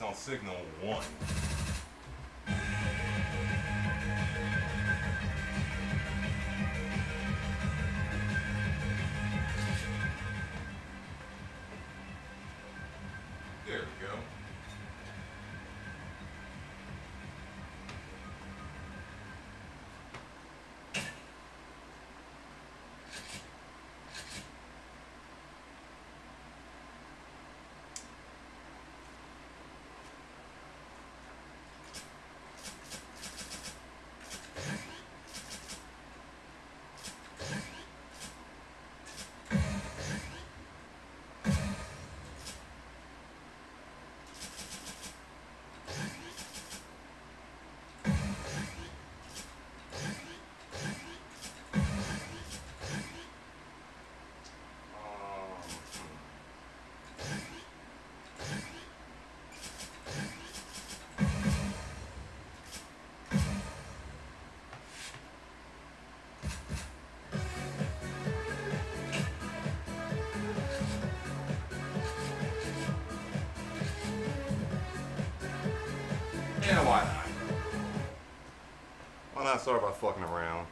on signal one. There we go. Yeah, why not? Why not start by fucking around?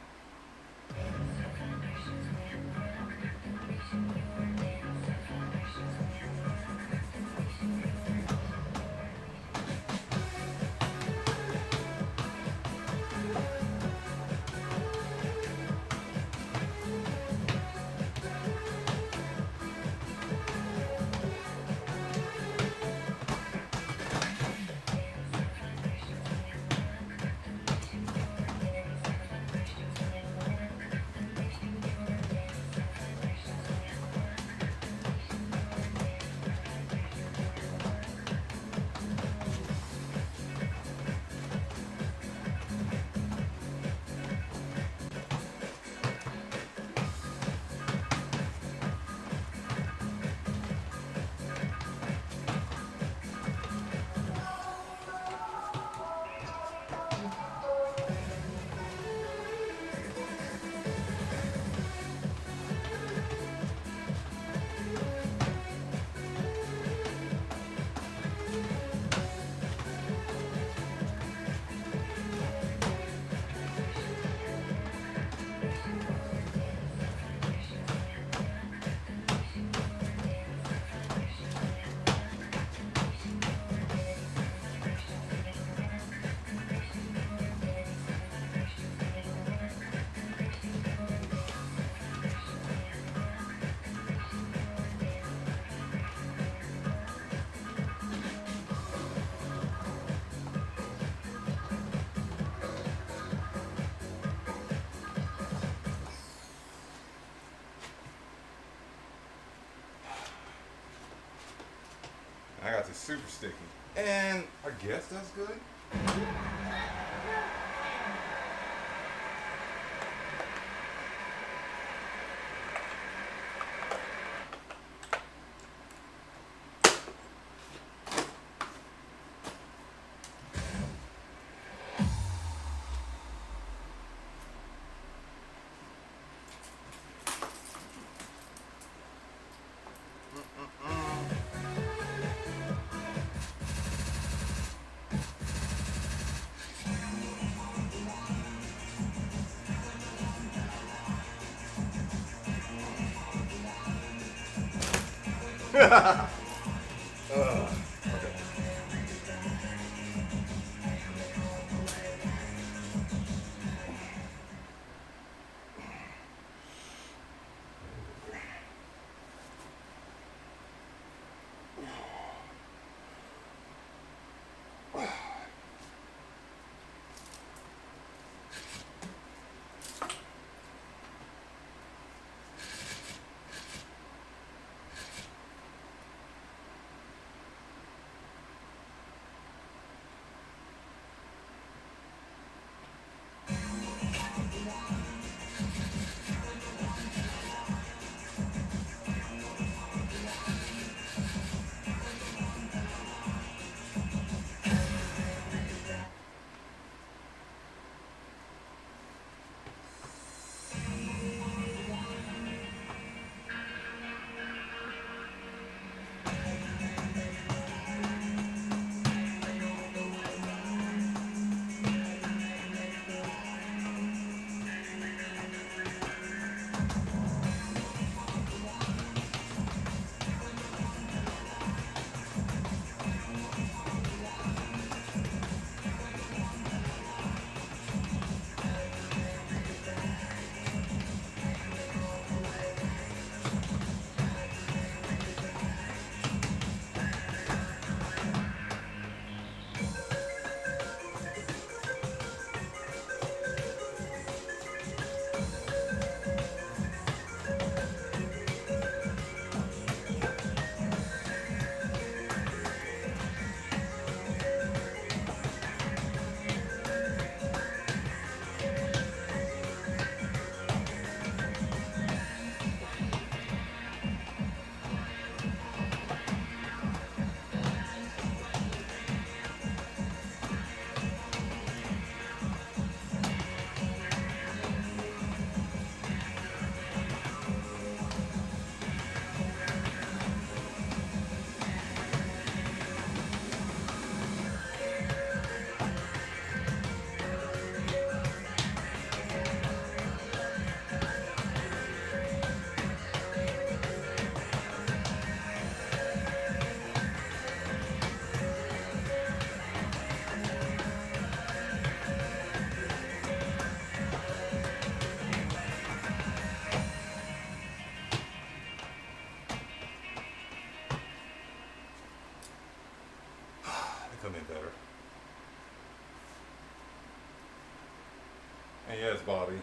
I got this super sticky. And I guess that's good. Okay. Tell me better. And yes, Bobby.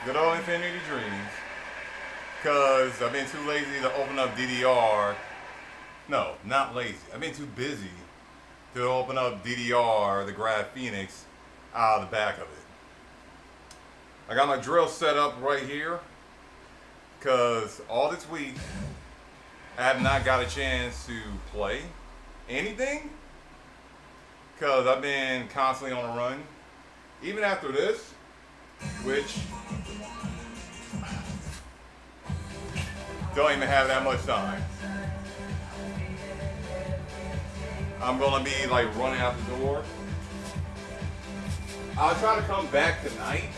Good old Infinity Dreams. Because I've been too lazy to open up DDR. No, not lazy. I've been too busy to open up DDR, the grab Phoenix, out of the back of it. I got my drill set up right here. Because all this week, I have not got a chance to play anything. Because I've been constantly on the run. Even after this, which don't even have that much time. I'm gonna be like running out the door. I'll try to come back tonight.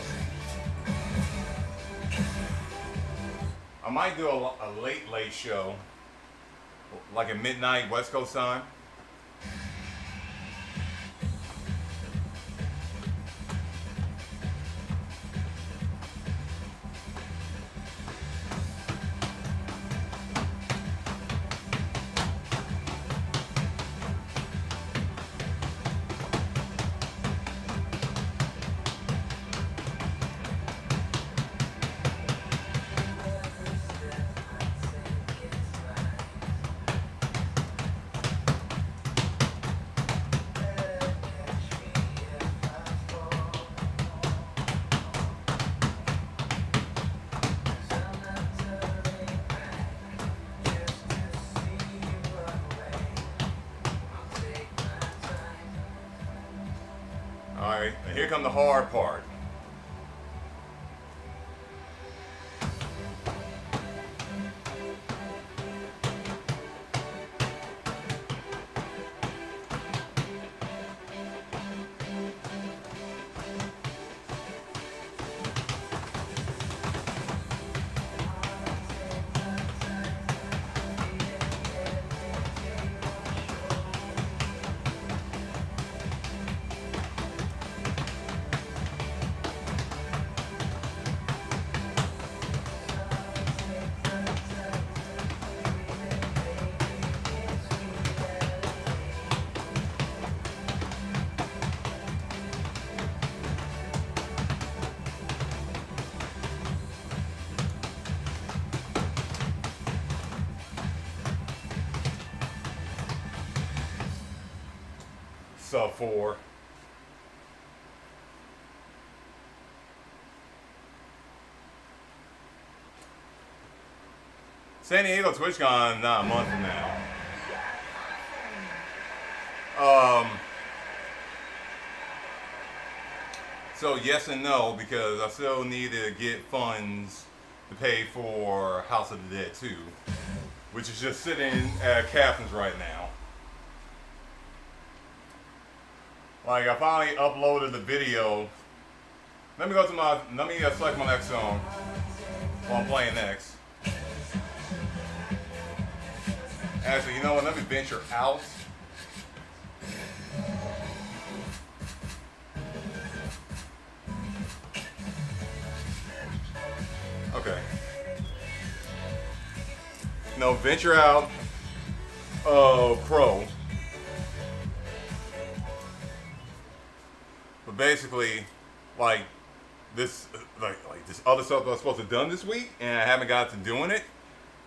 I might do a late show, like at midnight West Coast time. Alright, and here come the hard part. Sub 4. San Diego TwitchCon, not a month from now. So yes and no, because I still need to get funds to pay for House of the Dead 2, which is just sitting at Captain's right now. Like, I finally uploaded the video. Let me select my next song while I'm playing next. Actually, you know what? Let me venture out. Okay. No, venture out. Pro. But basically, like this other stuff that I was supposed to have done this week, and I haven't got to doing it.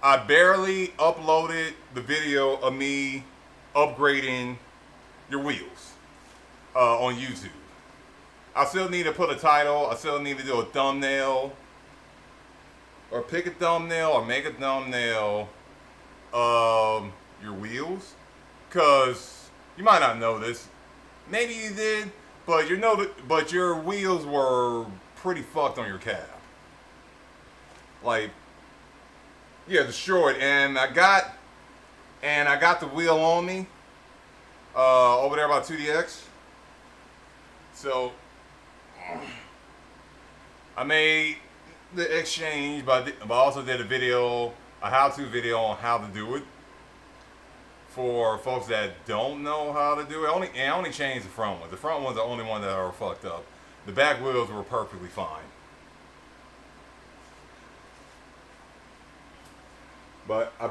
I barely uploaded the video of me upgrading your wheels on YouTube. I still need to put a title. I still need to do a thumbnail, or pick a thumbnail, or make a thumbnail of your wheels. Cause you might not know this. Maybe you did, but but your wheels were pretty fucked on your cab. Like, yeah, destroyed. And I got the wheel on me over there by 2DX. So I made the exchange, but I also did a how-to video on how to do it for folks that don't know how to do it. I only changed the front ones. The front ones are the only ones that are fucked up. The back wheels were perfectly fine. But I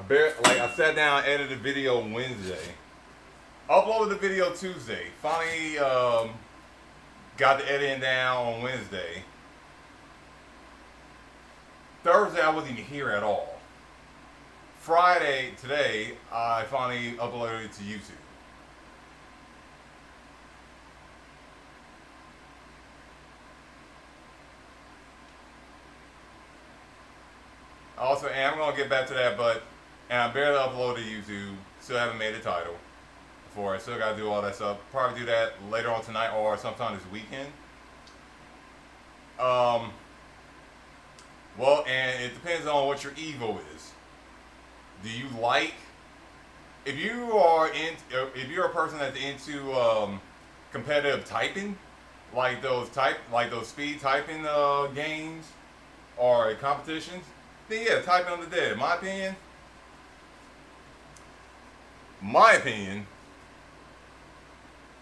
sat down and edited the video Wednesday. Uploaded the video Tuesday. Finally got the editing down on Wednesday. Thursday I wasn't even here at all. Friday, today, I finally uploaded it to YouTube. Also, and I'm going to get back to that, and I barely uploaded to YouTube. Still haven't made a title for it. Still got to do all that stuff. Probably do that later on tonight or sometime this weekend. Well, and it depends on what your Evo is. Do you like, if you're a person that's into competitive typing, like those speed typing games or competitions, then yeah, Typing Undead. My opinion,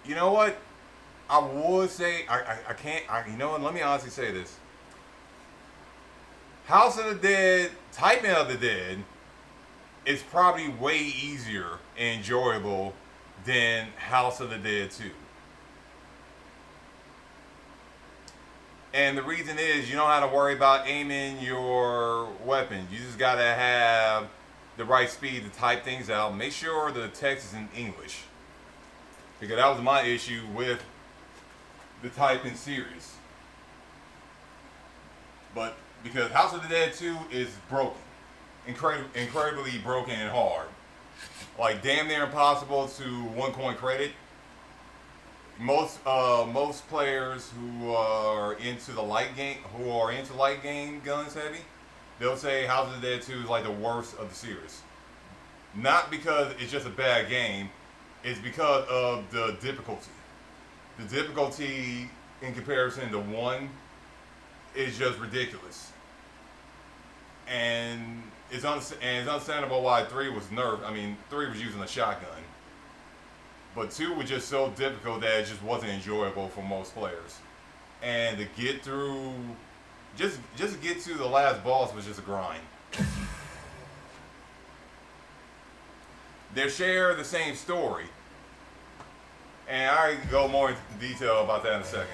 you know what? I would say I can't. You know what? Let me honestly say this. House of the Dead, Typing of the Dead, is probably way easier and enjoyable than House of the Dead 2. And the reason is you don't have to worry about aiming your weapons. You just gotta have the right speed to type things out. Make sure the text is in English. Because that was my issue with the typing series. But because House of the Dead 2 is broken. Incredibly broken and hard. Like damn near impossible to 1 coin credit. Most players who are into light game guns heavy, they'll say House of the Dead 2 is like the worst of the series. Not because it's just a bad game, it's because of the difficulty. The difficulty in comparison to 1 is just ridiculous. And it's understandable why 3 was nerfed. I mean, 3 was using a shotgun. But 2 was just so difficult that it just wasn't enjoyable for most players. And to get through, just to get to the last boss was just a grind. They share the same story. And I can go more into detail about that in a second.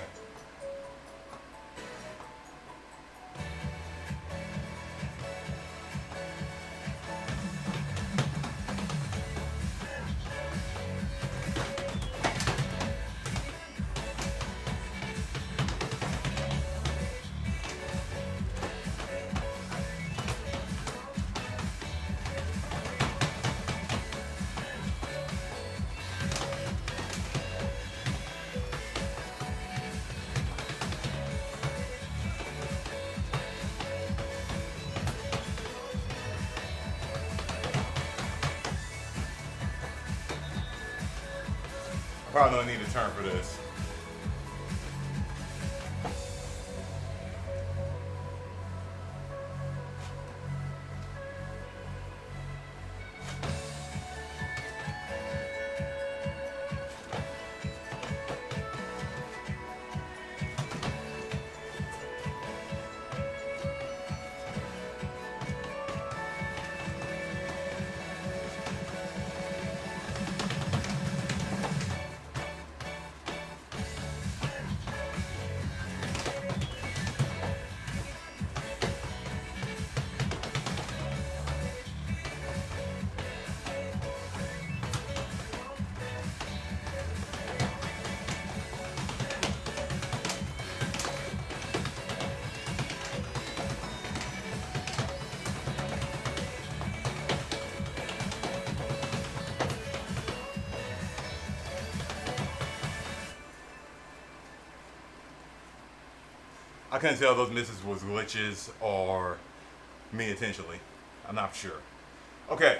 Probably don't need a turn for this. I couldn't tell if those misses was glitches or me intentionally. I'm not sure. Okay.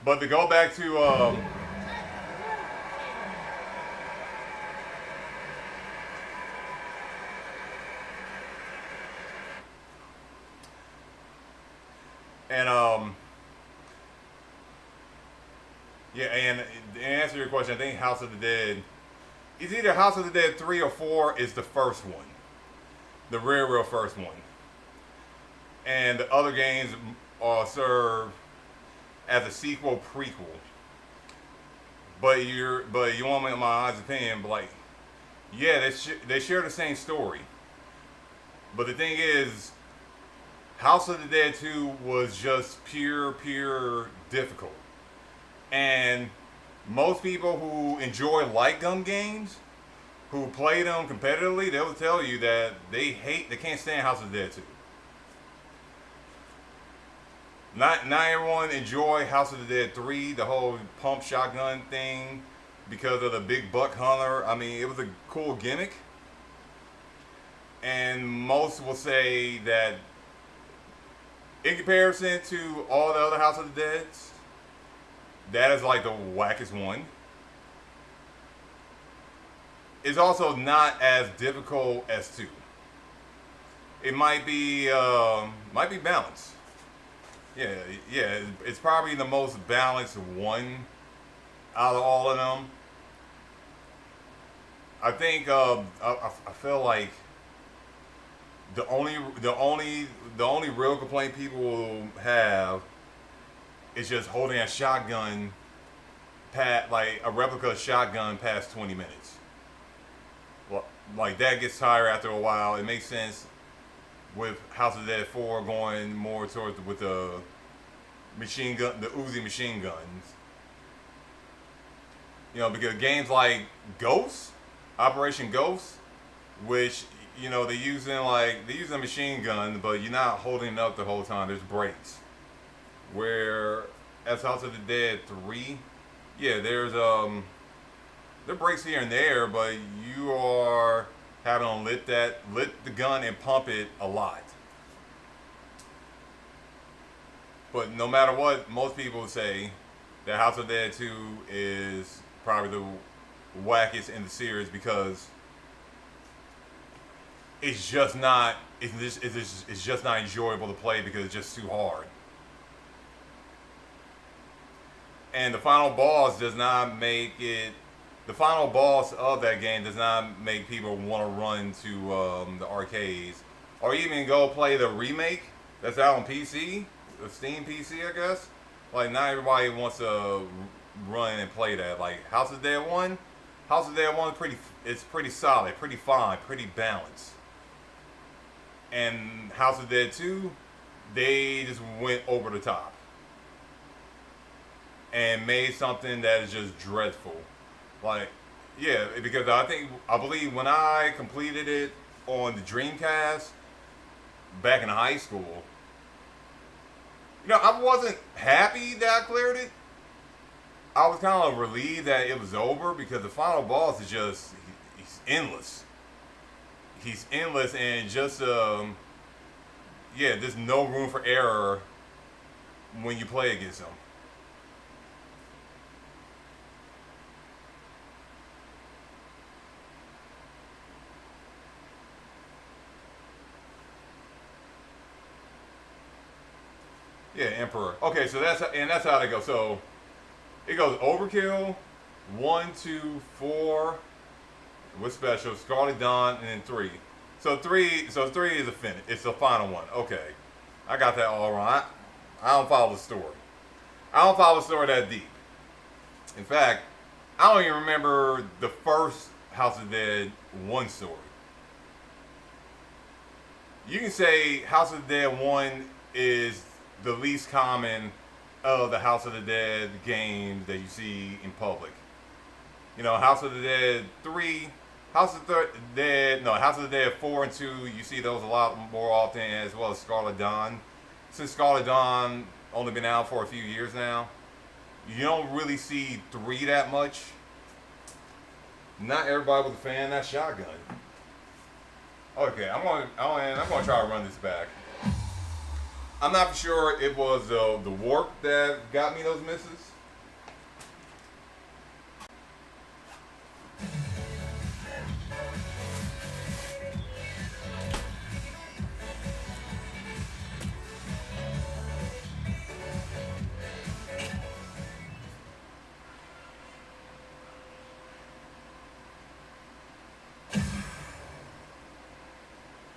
But to go back to yeah, and to answer your question, I think House of the Dead, it's either House of the Dead 3 or 4 is the first one. The real first one. And the other games serve as a sequel prequel. but you want my honest opinion, but like, yeah, they share the same story. But the thing is, House of the Dead 2 was just pure difficult. And most people who enjoy light gun games, who play them competitively, they will tell you that they can't stand House of the Dead 2. Not everyone enjoy House of the Dead 3, the whole pump shotgun thing, because of the big buck hunter. I mean, it was a cool gimmick. And most will say that in comparison to all the other House of the Deads, that is like the wackest one. It's also not as difficult as 2. It might be balanced. Yeah, yeah. It's probably the most balanced one out of all of them. I think I feel like the only real complaint people will have is just holding a shotgun, like a replica shotgun, past 20 minutes. Well, like that gets tired after a while. It makes sense with House of the Dead 4 going more towards with the machine gun, the Uzi machine guns. You know, because games like Ghost, Operation Ghost, which they're using a machine gun, but you're not holding it up the whole time. There's breaks. Where as House of the Dead 3, yeah, there are breaks here and there, but you are having to lit the gun and pump it a lot. But no matter what, most people say that House of the Dead 2 is probably the wackest in the series because it's just not enjoyable to play because it's just too hard. And the final boss of that game does not make people want to run to the arcades or even go play the remake that's out on PC, the Steam PC, I guess. Like, not everybody wants to run and play that. Like House of the Dead 1, it's pretty solid, pretty fine, pretty balanced. And House of the Dead 2, they just went over the top and made something that is just dreadful. Like, yeah, because I believe when I completed it on the Dreamcast back in high school, I wasn't happy that I cleared it. I was kind of relieved that it was over because the final boss is just, he's endless. He's endless and just, there's no room for error when you play against him. Yeah, Emperor. Okay, so that's how they go. So it goes Overkill, 1, 2, 4 with special, Scarlet Dawn, and then 3. So three is a finish. It's the final one. Okay, I got that all wrong. I don't follow the story. I don't follow the story that deep. In fact, I don't even remember the first House of the Dead 1 story. You can say House of the Dead 1 is the least common of the House of the Dead games that you see in public. House of the Dead 3, House of the Dead 4 and 2, you see those a lot more often, as well as Scarlet Dawn. Since Scarlet Dawn only been out for a few years now, you don't really see 3 that much. Not everybody was a fan of that shotgun. Okay, I'm gonna try to run this back. I'm not for sure it was the warp that got me those misses.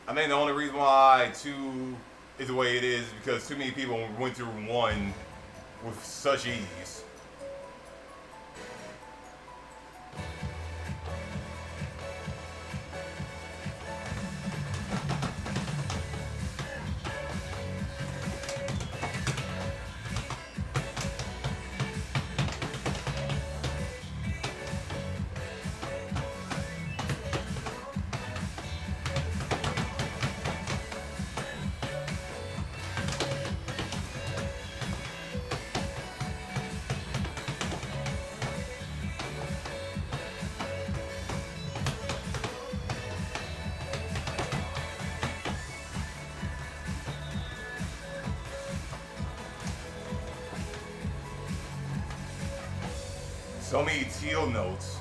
I think the only reason why 2 is the way it is because too many people went through 1 with such ease. So many teal notes.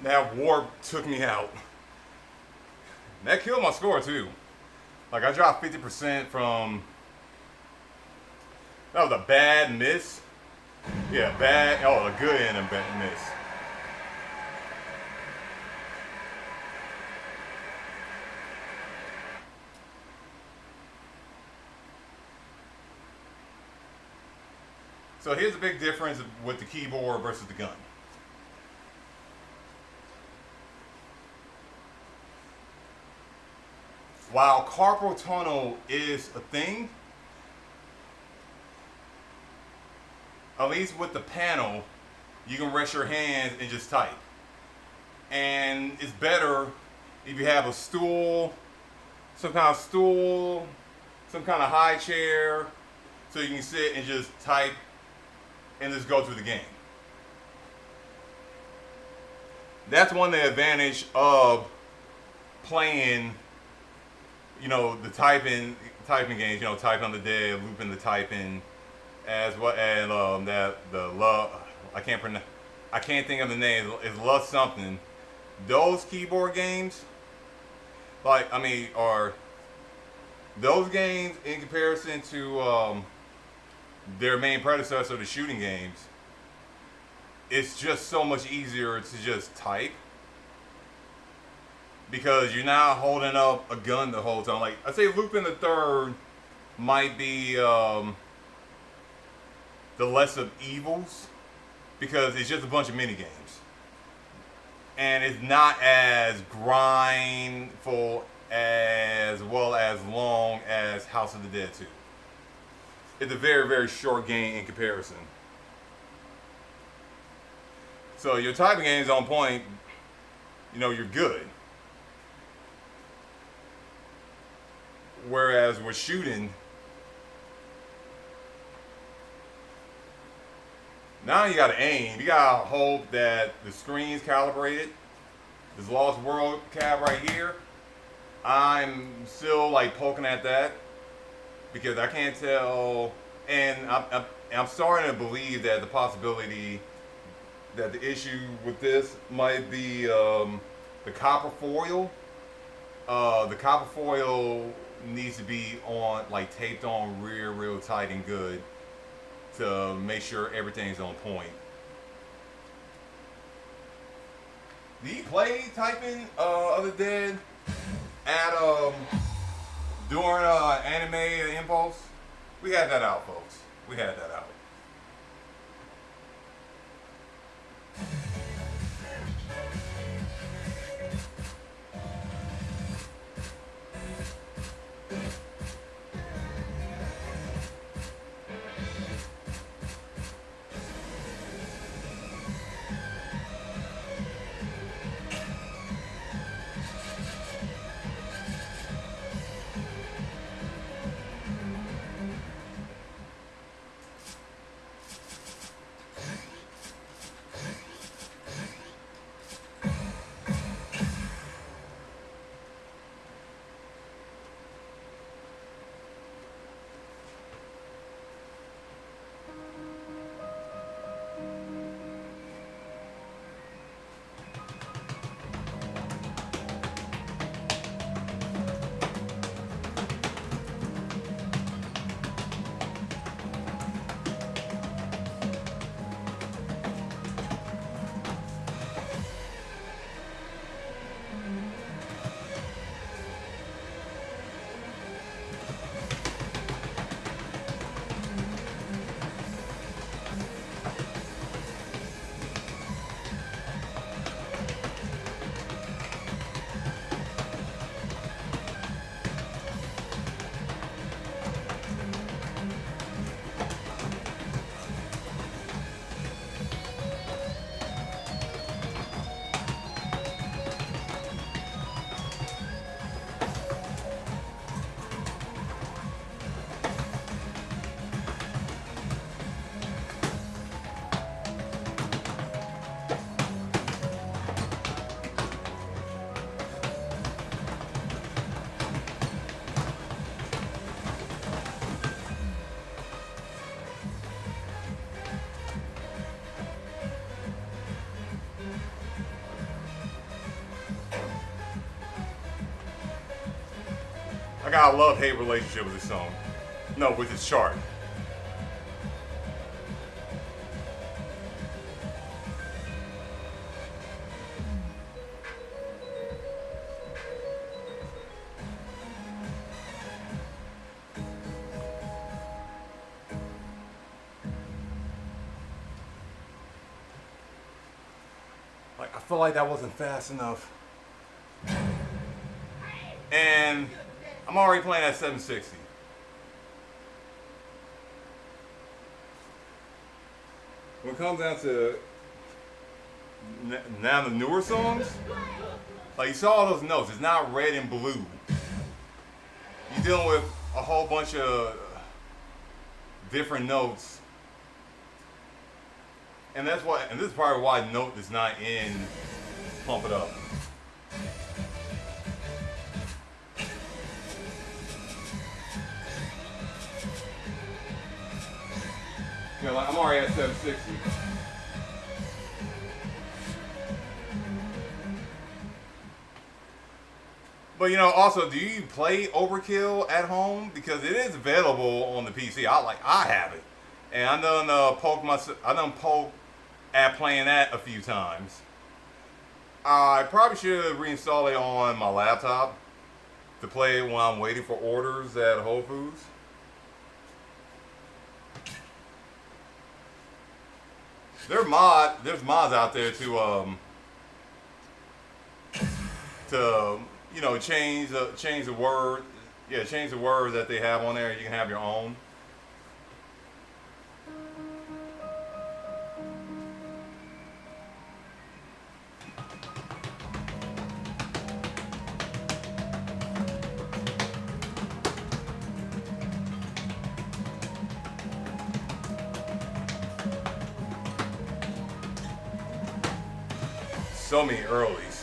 That warp took me out. That killed my score too. Like I dropped 50% from. That was a bad miss. Yeah, bad. Oh, a good and a bad miss. So here's a big difference with the keyboard versus the gun. While carpal tunnel is a thing, at least with the panel, you can rest your hands and just type. And it's better if you have a stool, some kind of high chair, so you can sit and just type and just go through the game. That's one of the advantage of playing, the typing games, type on the dead, looping the typing, as well as I can't think of the name. It's Love something. Those keyboard games, are those games in comparison to their main predecessor, the shooting games. It's just so much easier to just type. Because you're not holding up a gun the whole time. Like I say, looping the third might be the less of evils because it's just a bunch of mini games, and it's not as grindful as well as long as House of the Dead 2. It's a very, very short game in comparison. So your typing game is on point. You're good. Whereas with shooting, now you gotta aim. You gotta hope that the screen's calibrated. This Lost World cab right here, I'm still poking at that because I can't tell. And I'm starting to believe that the possibility that the issue with this might be the copper foil. The copper foil needs to be on taped on real tight and good to make sure everything's on point. Do you play typing other than at during Anime Impulse? We had that out, folks. We had that out. I got a love-hate relationship with this song. No, with this chart. Like, I feel like that wasn't fast enough. And I'm already playing at 760. When it comes down to now the newer songs, like you saw all those notes, it's not red and blue. You're dealing with a whole bunch of different notes. And that's why, and this is probably why note is not in Pump It Up. You know, like I'm already at 760. But you know, also, do you play Overkill at home? Because it is available on the PC. I have it, and I done poked at playing that a few times. I probably should reinstall it on my laptop to play it when I'm waiting for orders at Whole Foods. There's mods out there to you know change the word, yeah, change the word that they have on there. You can have your own. So many earlies.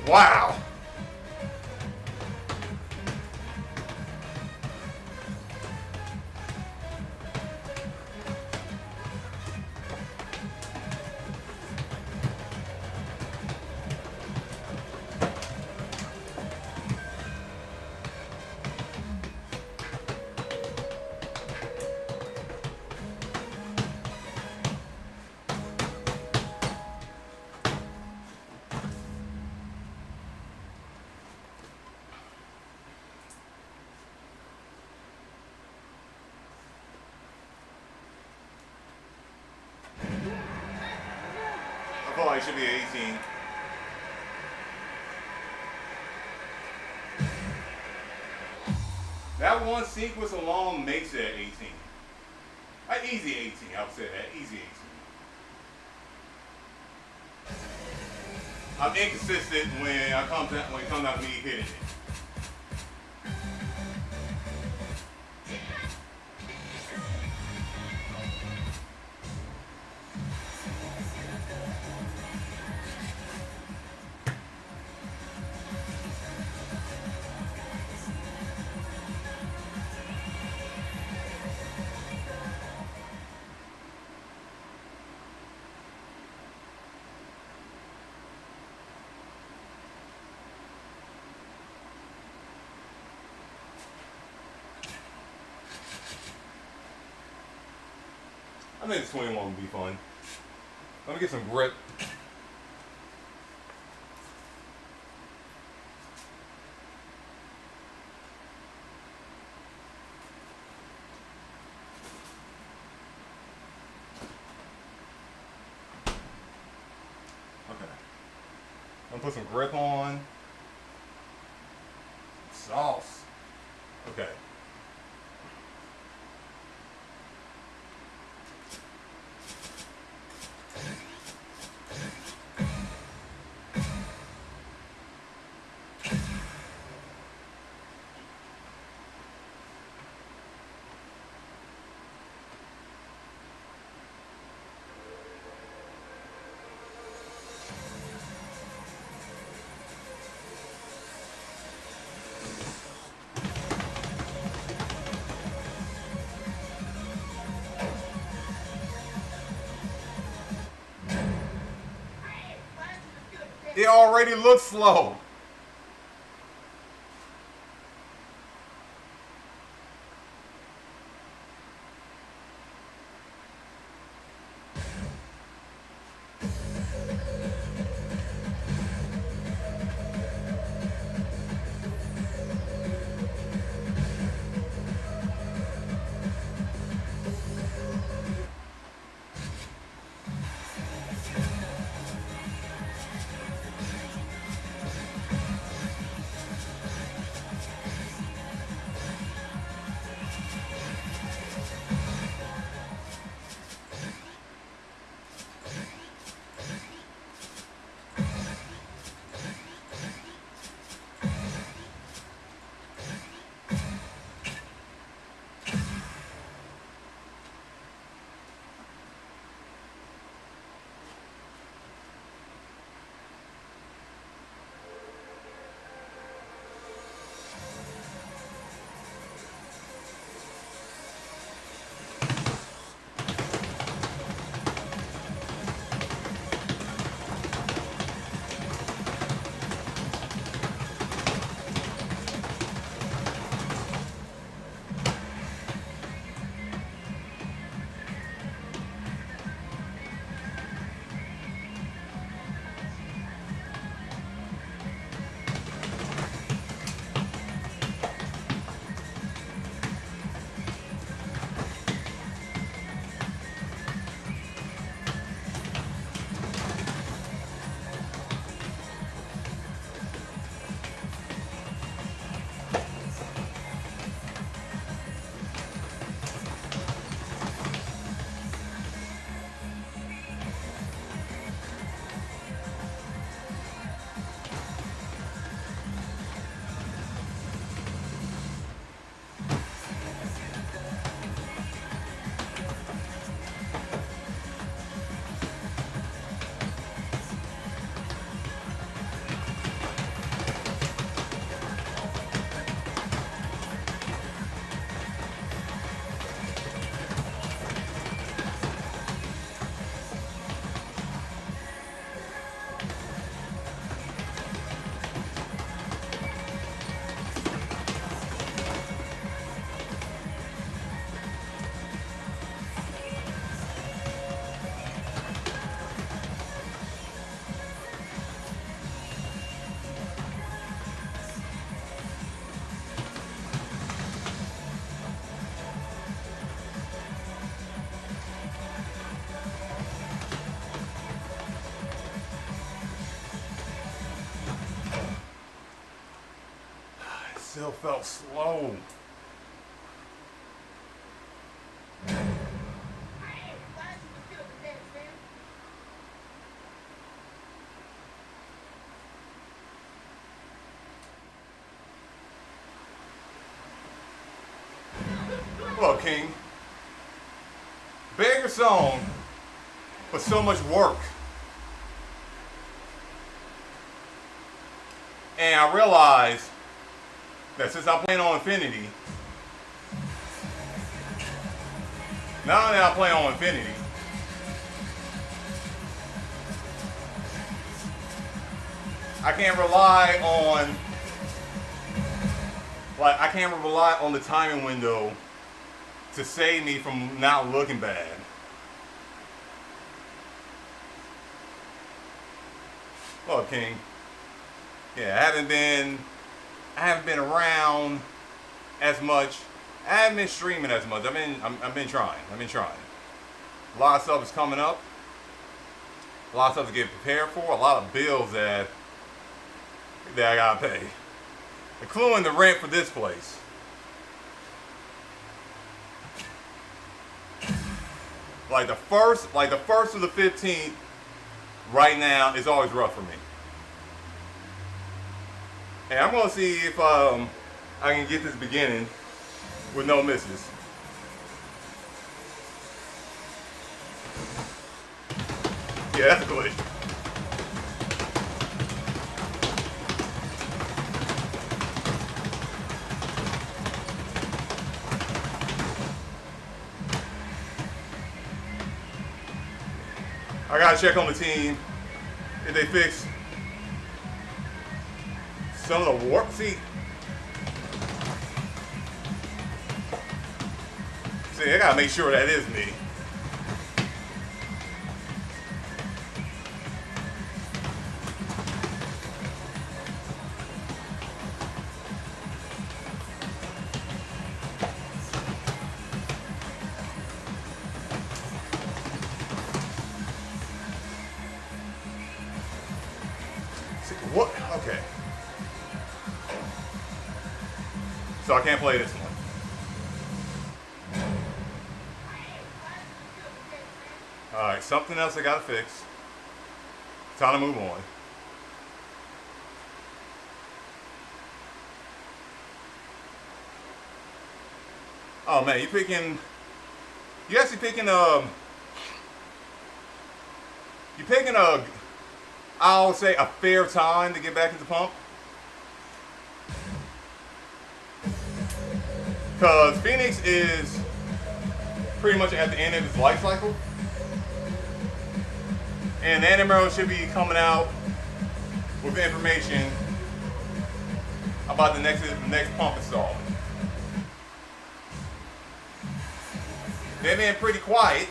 Wow. I feel like it should be 18. That one sequence alone makes it 18. An easy 18, I would say that. Easy 18. I'm inconsistent when it comes out to me hitting it. I think the 21 would be fun. Let me get some grip. put some grip on. Sauce. Okay. It already looks slow. Still felt slow. Look, King. Bigger song, but so much work. And I realized that since I'm playing on Infinity, now that I'm playing on Infinity, I can't rely on the timing window to save me from not looking bad. Look, King. Yeah, I haven't been around as much. I haven't been streaming as much. I've been trying. A lot of stuff is coming up. A lot of stuff to get prepared for. A lot of bills that that I gotta pay, including the rent for this place. Like the first of the 15th, right now is always rough for me. And I'm gonna see if I can get this beginning with no misses. Yeah, that's a glitch. I gotta check on the team if they fix some of the warp. See, I gotta make sure that is me. See, what? Okay. So I can't play this one. Alright, something else I gotta fix. Time to move on. Oh man, you actually picking I'll say a fair time to get back into Pump. Because Phoenix is pretty much at the end of its life cycle. And Animero should be coming out with information about the next Pump installment. They've been pretty quiet,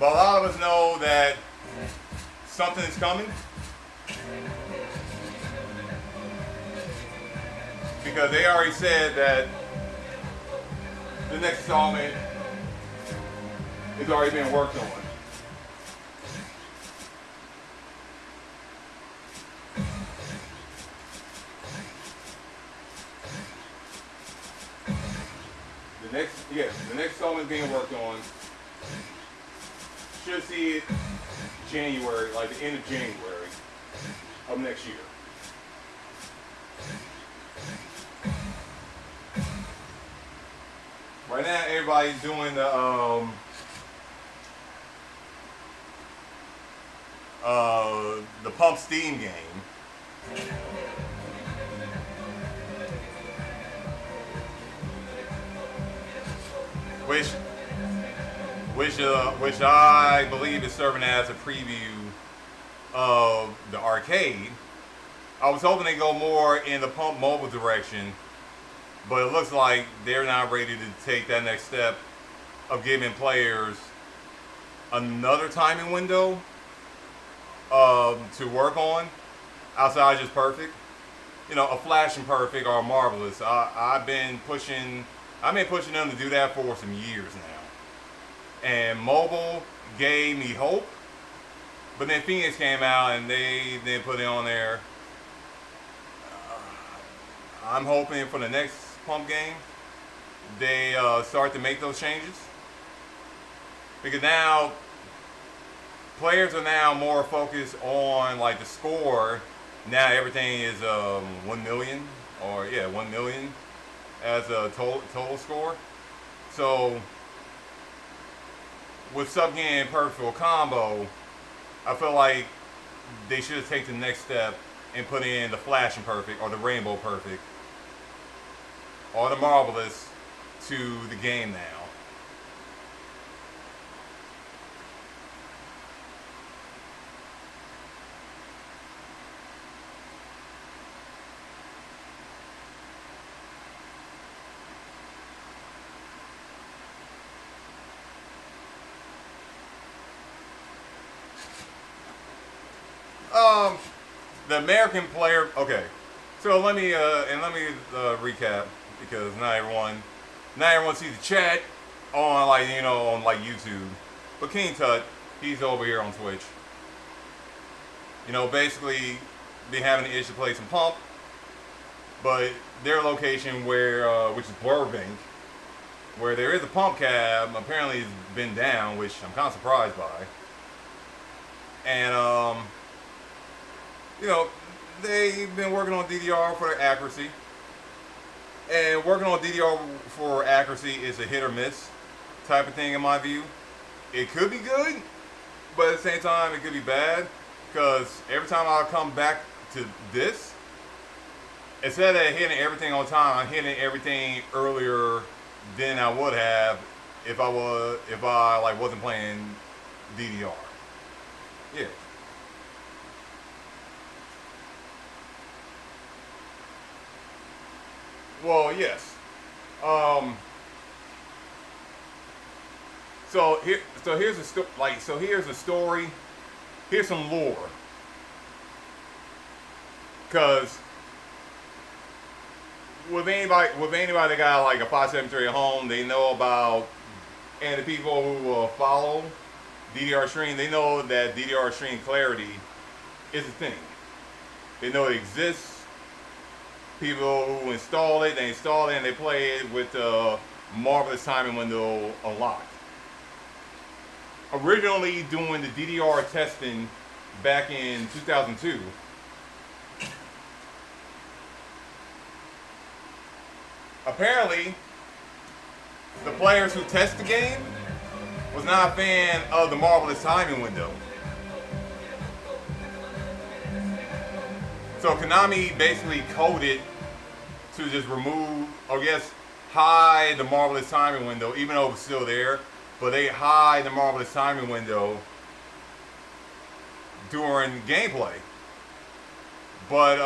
but a lot of us know that something is coming because they already said that the next installment is already being worked on. The next installment is being worked on. Should see it January, like the end of January of next year. Right now, everybody's doing the Pump Steam game. Which I believe is serving as a preview of the arcade. I was hoping they go more in the Pump mobile direction, but it looks like they're not ready to take that next step of giving players another timing window to work on outside just perfect. You know, a Flash and Perfect or a Marvelous. I've been pushing them to do that for some years now. And mobile gave me hope, but then Phoenix came out and they then put it on there. I'm hoping for the next Pump game they start to make those changes, because now players are now more focused on like the score. Now everything is 1 million, or 1 million as a total score. So with Sub-Game Perfect or Combo, I feel like they should take the next step and put in the Flash and Perfect or the Rainbow Perfect or the Marvelous to the game now. The American player. Okay, so let me recap, because not everyone sees the chat on on YouTube. But King Tut, he's over here on Twitch. Basically, they having an issue to play some pump, but their location which is Burbank, where there is a pump cab, apparently has been down, which I'm kind of surprised by. And they've been working on DDR for their accuracy. And working on DDR for accuracy is a hit or miss type of thing in my view. It could be good, but at the same time it could be bad, because every time I come back to this, instead of hitting everything on time, I'm hitting everything earlier than I would have if I like wasn't playing DDR. Yeah. Well, yes. Um, here's a here's a story. Here's some lore. Cause with anybody that got like a 573 at home, they know about, and the people who follow DDR stream, they know that DDR stream clarity is a thing. They know it exists. People who install it, they install it and they play it with the marvelous timing window unlocked. Originally doing the DDR testing back in 2002, apparently the players who test the game was not a fan of the marvelous timing window. So Konami basically coded to just remove, or I guess hide the marvelous timing window, even though it was still there. But they hide the marvelous timing window during gameplay. But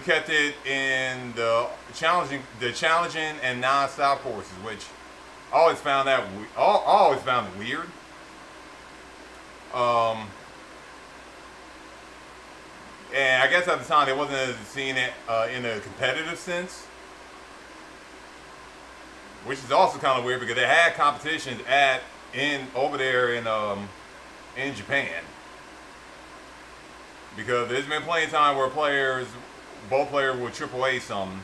kept it in the challenging and non-stop courses, which I always found it weird. And I guess at the time they wasn't seeing it in a competitive sense, which is also kind of weird because they had competitions over there in Japan. Because there's been plenty of time where both players would AAA something,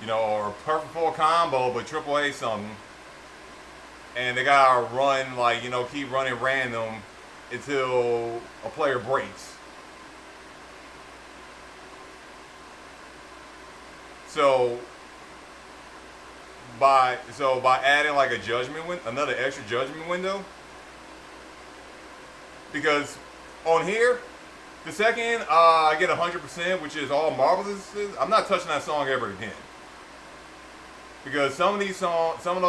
or perfect full combo, but AAA something, and they gotta run keep running random until a player breaks. So by adding like another extra judgment window, because on here, the second I get 100%, which is all marvelous, I'm not touching that song ever again. Because some of those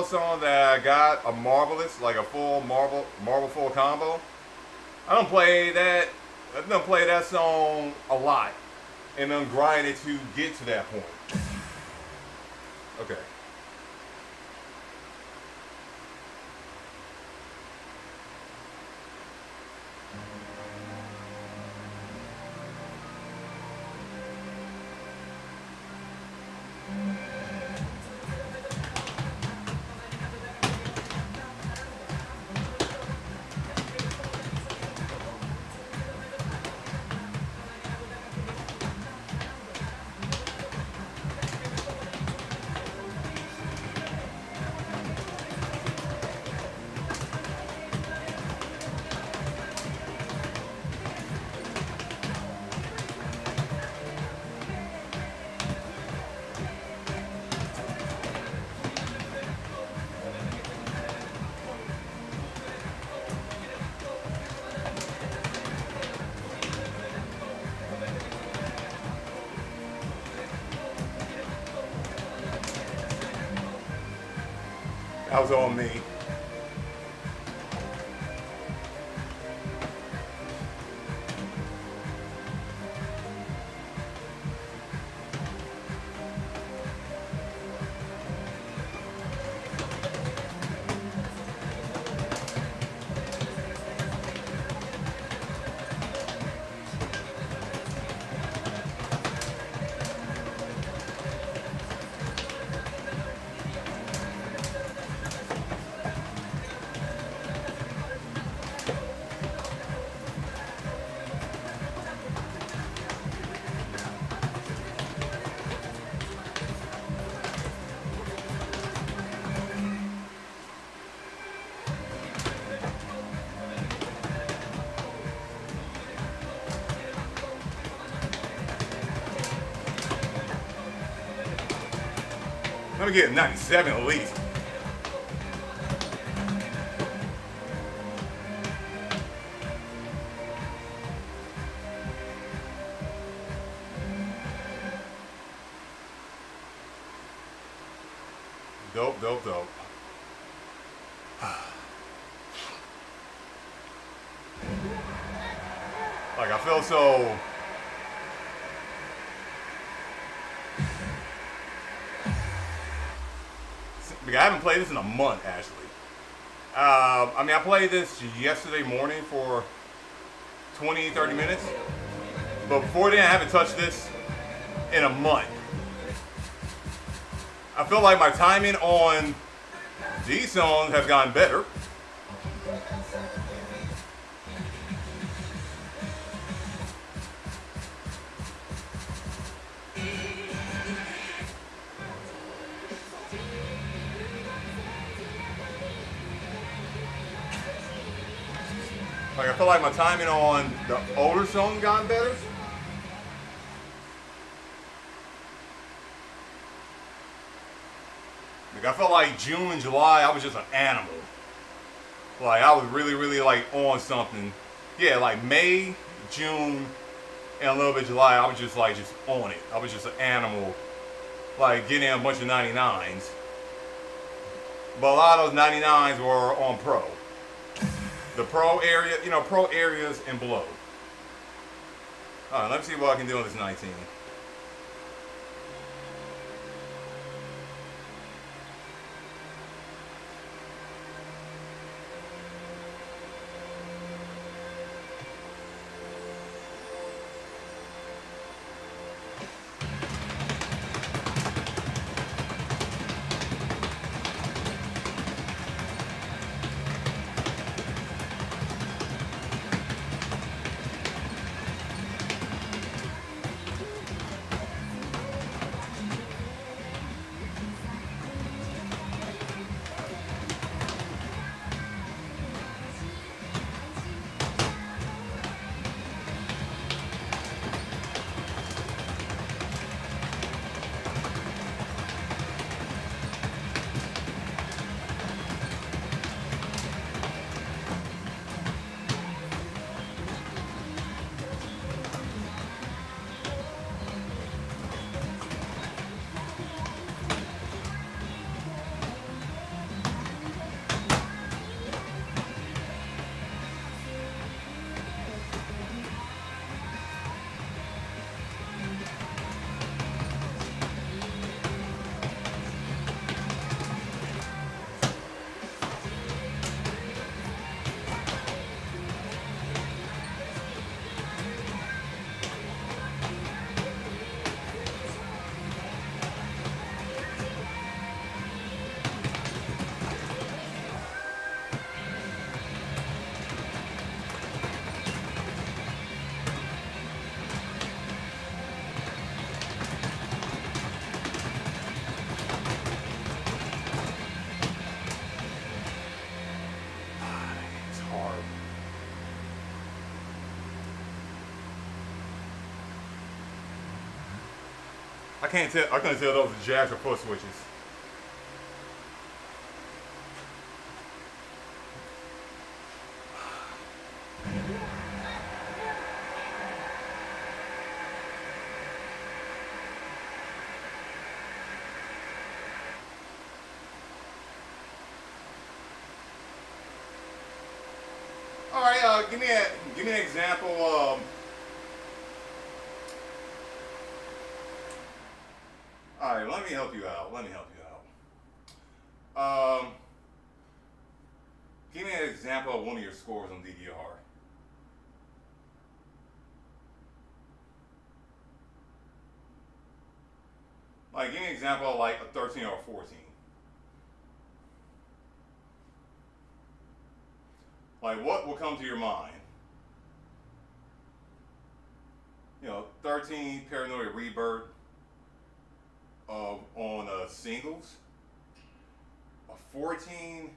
songs that I got are marvelous, like a full Marvel full combo. I don't play that song a lot, and then grind it to get to that point. Okay. That was on me. Let me get a 97 at least. Dope, dope, dope. Like, I feel so. Like, I haven't played this in a month, actually. I mean, I played this yesterday morning for 20, 30 minutes. But before then, I haven't touched this in a month. I feel like my timing on these songs have gotten better. Like, I feel like my timing on the older songs gotten better. Like, I felt like June and July, I was just an animal. Like, I was really, really, like, on something. Yeah, like May, June, and a little bit of July, I was just, like, just on it. I was just an animal. Like, getting a bunch of 99s. But a lot of those 99s were on Pro. The Pro area, you know, Pro areas and below. Alright, let me see what I can do on this 19. I can't tell. I couldn't tell those were jacks or foot switches. All right, give me an example. All right, let me help you out. Um, Give me an example of one of your scores on DDR. Like, give me an example of like a 13 or a 14. Like, what will come to your mind? You know, 13 Paranoia Rebirth on singles. A 14.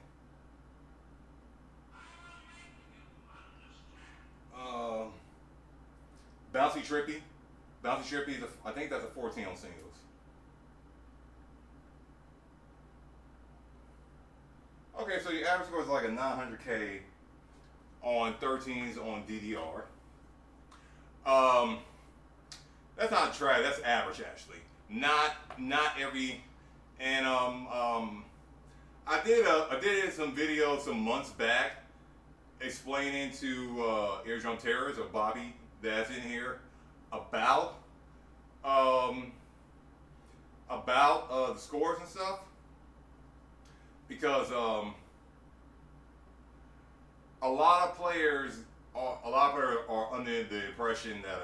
Bouncy Trippy. Bouncy Trippy is I think that's a 14 on singles. Okay, so your average score is like a 900K on 13s on DDR. Um, that's not trash. That's average actually. Not every. And I did some videos some months back explaining to Eardrum Terrors or Bobby that's in here about um, the scores and stuff because a lot of players are under the impression that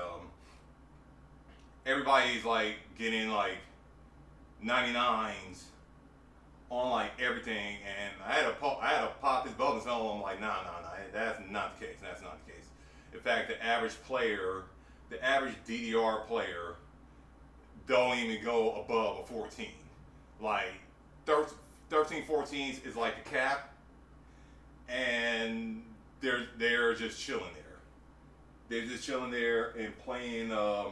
everybody's like getting like 99s on like everything, and I had to pop his bubble and tell him like, nah, that's not the case. That's not the case. In fact, the average DDR player, don't even go above a 14. Like 13, 14s is like a cap, and they're just chilling there. They're just chilling there and playing the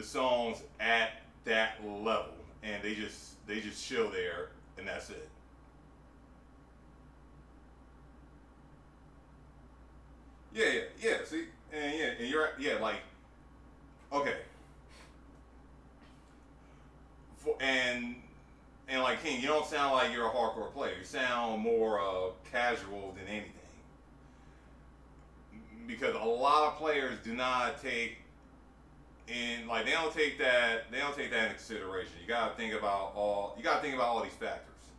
songs at that level, and they just chill there, and that's it. Yeah. See, and you're like okay, and like King, you don't sound like you're a hardcore player. You sound more casual than anything, because a lot of players do not take and like they don't take that into consideration. You gotta think about all these factors.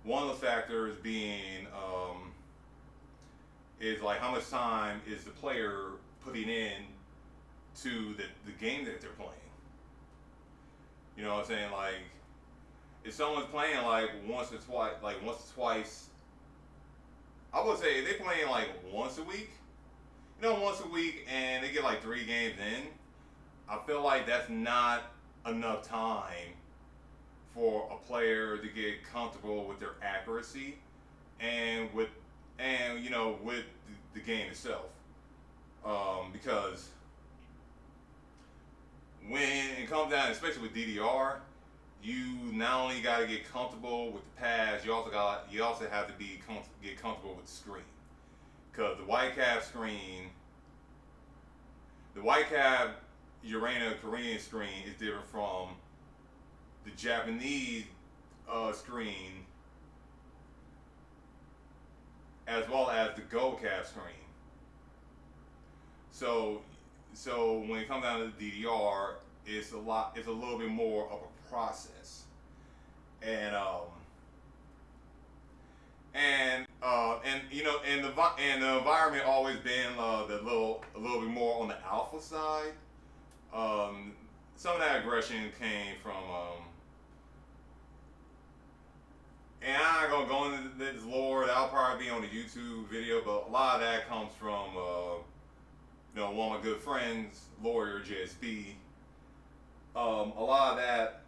One of those factors being is like how much time is the player putting in to the game that they're playing. You know what I'm saying? Like if someone's playing like once or twice, I would say if they're playing like once a week, once a week and they get like 3 games in, I feel like that's not enough time for a player to get comfortable with their accuracy and with the game itself. Because when it comes down, especially with DDR, you not only got to get comfortable with the pads, you also have to get comfortable with the screen, because the white cap screen, the white cap Urena Korean screen is different from the Japanese screen, as well as the gold cap screen. So when it comes down to the DDR, it's a little bit more of a process, and the environment always been a little bit more on the alpha side. Some of that aggression came from, and I'm not gonna go into this lore. That'll probably be on the YouTube video, but a lot of that comes from, one of my good friends, lawyer JSB. A lot of that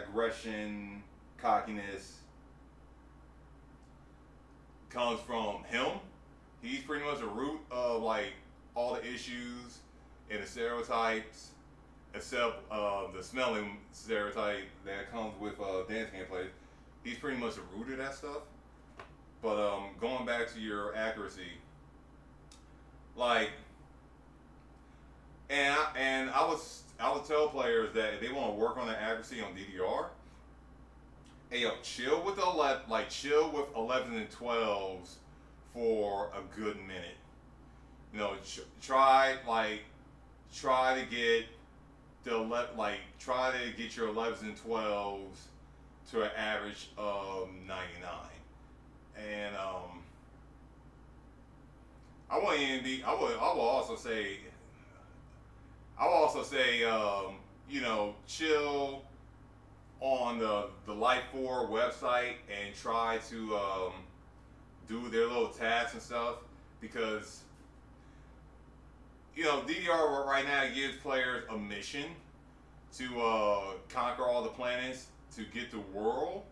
aggression, cockiness comes from him. He's pretty much the root of like all the issues and the stereotypes, except the smelling stereotype that comes with dance game players. He's pretty much the root of that stuff. But going back to your accuracy, like, and I would tell players that if they want to work on their accuracy on DDR, hey yo, chill with 11s and 12s for a good minute. Try to get your 11s and 12s to an average of 99, and I will also say chill on the Light 4 website and try to do their little tasks and stuff, because DDR right now gives players a mission to conquer all the planets to get the world.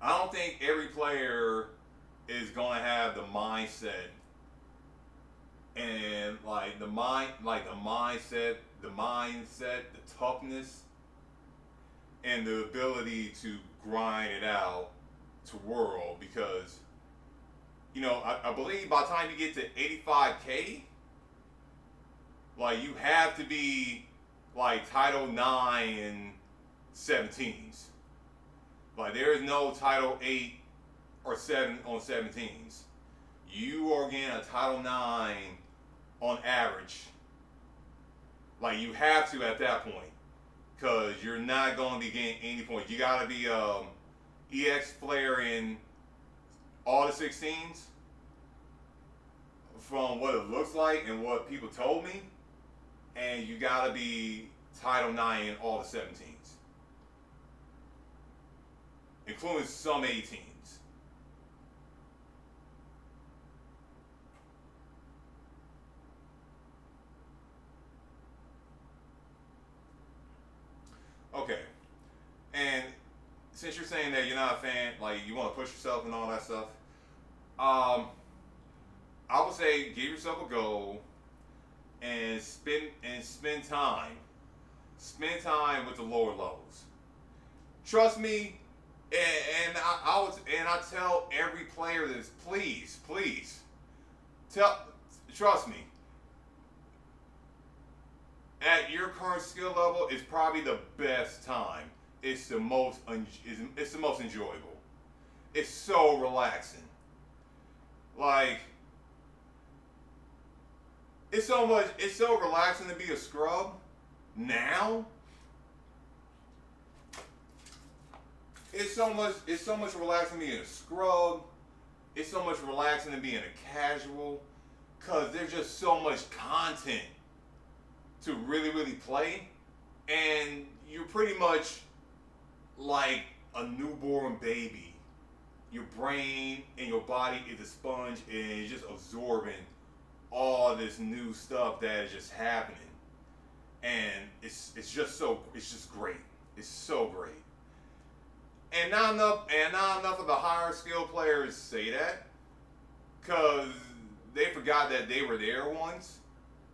I don't think every player is going to have the mindset and the toughness, and the ability to grind it out to world because I believe by the time you get to 85K, like you have to be like Title 9 and 17s. Like there is no Title 8 or 7 on 17s. You are getting a Title 9 on average. Like you have to at that point, because you're not going to be getting any points. You got to be EX player in all the 16s from what it looks like and what people told me, and you got to be Title 9 in all the 17s, including some 18s. Okay, and since you're saying that you're not a fan, like you want to push yourself and all that stuff, I would say give yourself a goal and spend time. Spend time with the lower levels. Trust me, I tell every player this. Please, trust me. At your current skill level, is probably the best time. It's the most enjoyable. It's so relaxing. Like it's so relaxing to be a scrub now. It's so much relaxing to be in a scrub. It's so much relaxing to be in a casual, cause there's just so much content to really play, and you're pretty much like a newborn baby. Your brain and your body is a sponge, and it's just absorbing all this new stuff that is just happening, and it's just great. It's so great. And not enough of the higher skill players say that, cause they forgot that they were there once.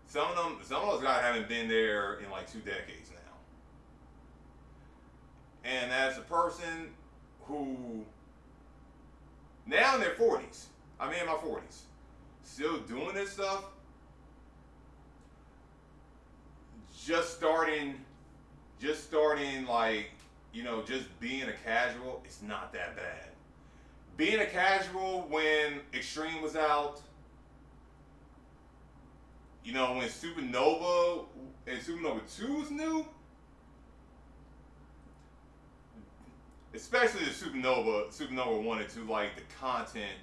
Some of those guys haven't been there in like 2 decades now. And as a person who now in their 40s, I'm in my 40s, still doing this stuff, just starting like, just being a casual, it's not that bad. Being a casual when Extreme was out, when Supernova and Supernova 2 was new, especially the Supernova 1 and 2, like the content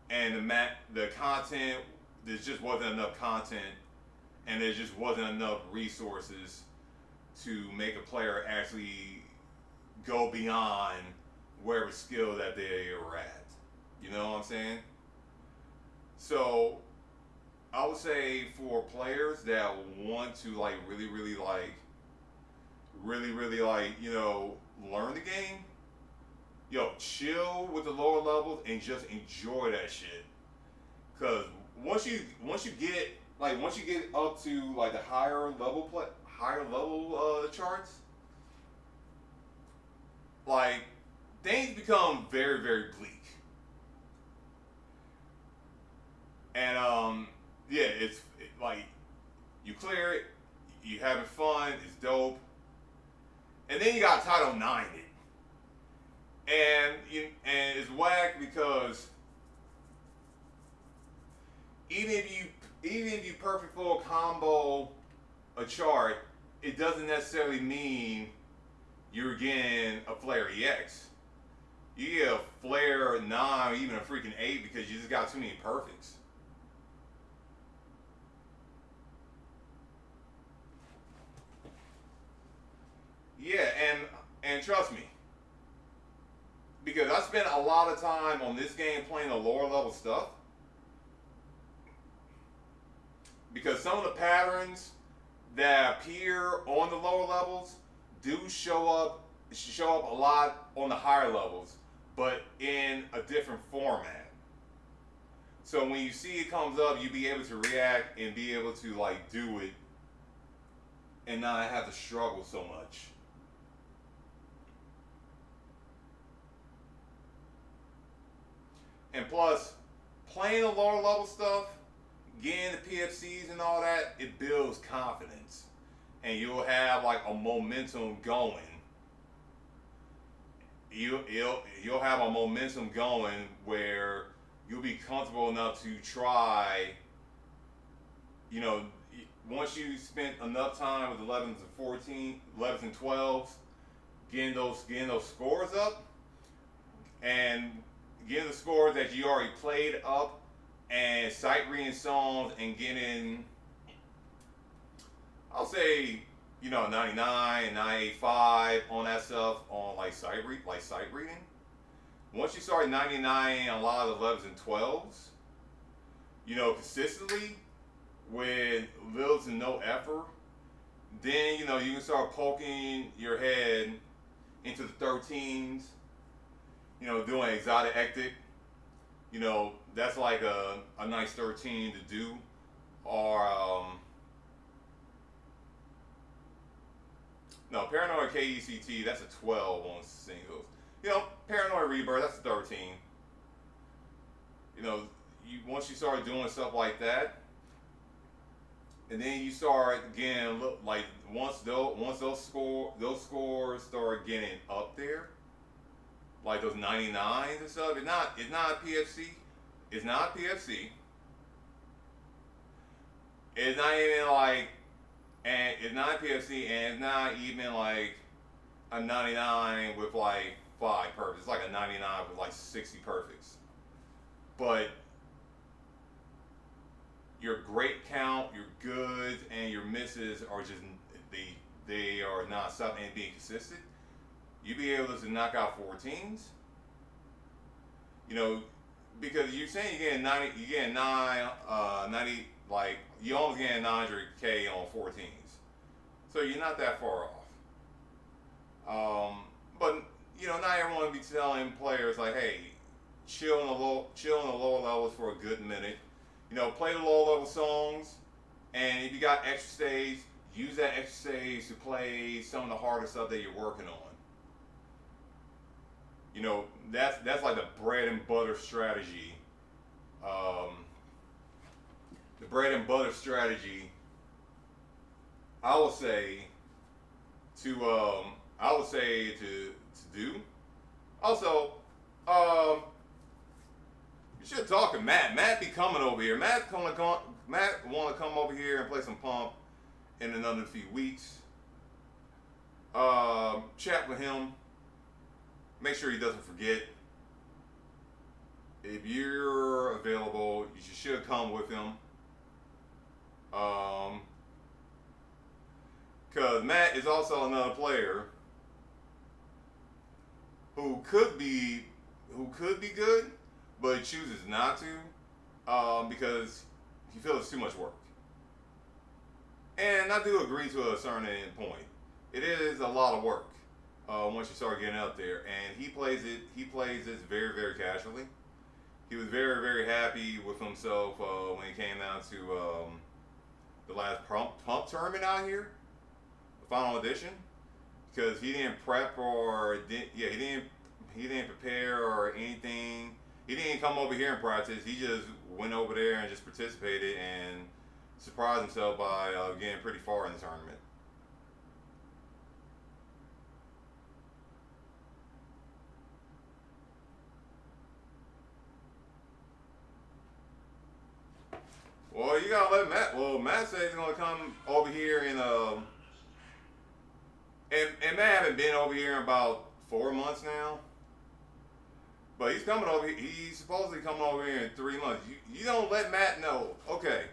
and the content, there just wasn't enough content, and there just wasn't enough resources to make a player actually go beyond whatever skill that they were at. You know what I'm saying? So I would say for players that want to like really learn the game, chill with the lower levels and just enjoy that shit. Cause once you get up to like the higher level charts, like things become very bleak. And it's like you clear it, you having fun, it's dope, and then you got Title 9 it, and it's whack because even if you perfect full combo a chart, it doesn't necessarily mean you're getting a Flare EX. You get a Flare 9 or even a freaking 8 because you just got too many perfects. Yeah, and trust me, because I spent a lot of time on this game playing the lower level stuff. Because some of the patterns that appear on the lower levels do show up a lot on the higher levels, but in a different format. So when you see it comes up, you be able to react and be able to like do it and not have to struggle so much. And plus, playing the lower level stuff, getting the PFCs and all that, it builds confidence, and you'll have like a momentum going. You'll have a momentum going where you'll be comfortable enough to try. You know, once you spent enough time with 11s and 14, 11s and 12s, getting those scores up, and getting the scores that you already played up, and sight reading songs and getting, I'll say, 99, 98.5 on that stuff on like sight reading. Once you start 99 on a lot of the 11s and 12s, consistently with little to no effort, then you can start poking your head into the 13s, doing exotic ectic. That's like a nice 13 to do. Or no, Paranoid KECT, that's a 12 on singles. Paranoid Rebirth, that's a 13. Once you start doing stuff like that, and then you start getting like once those scores start getting up there, like those 99s and stuff. It's not a PFC. It's not a PFC. It's not even like, and it's not a PFC, and it's not even like a 99 with like 5 perfects. It's like a 99 with like 60 perfects. But your great count, your goods, and your misses are just they are not stopping and being consistent. You be able to knock out 14s. Because you're saying you're getting 90, you're getting 90, like you only getting 900K on 14s, so you're not that far off. But not everyone will be telling players like, hey, chill in the lower levels for a good minute. Play the lower level songs, and if you got extra stage, use that extra stage to play some of the harder stuff that you're working on. That's like the bread and butter strategy. The bread and butter strategy, I would say to do. Also, you should talk to Matt. Matt be coming over here. Matt want to come over here and play some Pump in another few weeks. Chat with him. Make sure he doesn't forget. If you're available, you should come with him. Because Matt is also another player who could be good, but he chooses not to, because he feels it's too much work. And I do agree to a certain point. It is a lot of work once you start getting up there. And he plays this very, very casually. He was very, very happy with himself when he came down to the last pump tournament out here, the final edition, because he didn't prep or he didn't prepare or anything. He didn't come over here and practice. He just went over there and just participated and surprised himself by getting pretty far in the tournament. Well, you gotta let Matt. Well, Matt said he's gonna come over here and Matt haven't been over here in about 4 months now. But he's coming over here. He's supposedly coming over here in 3 months. You don't let Matt know. Okay.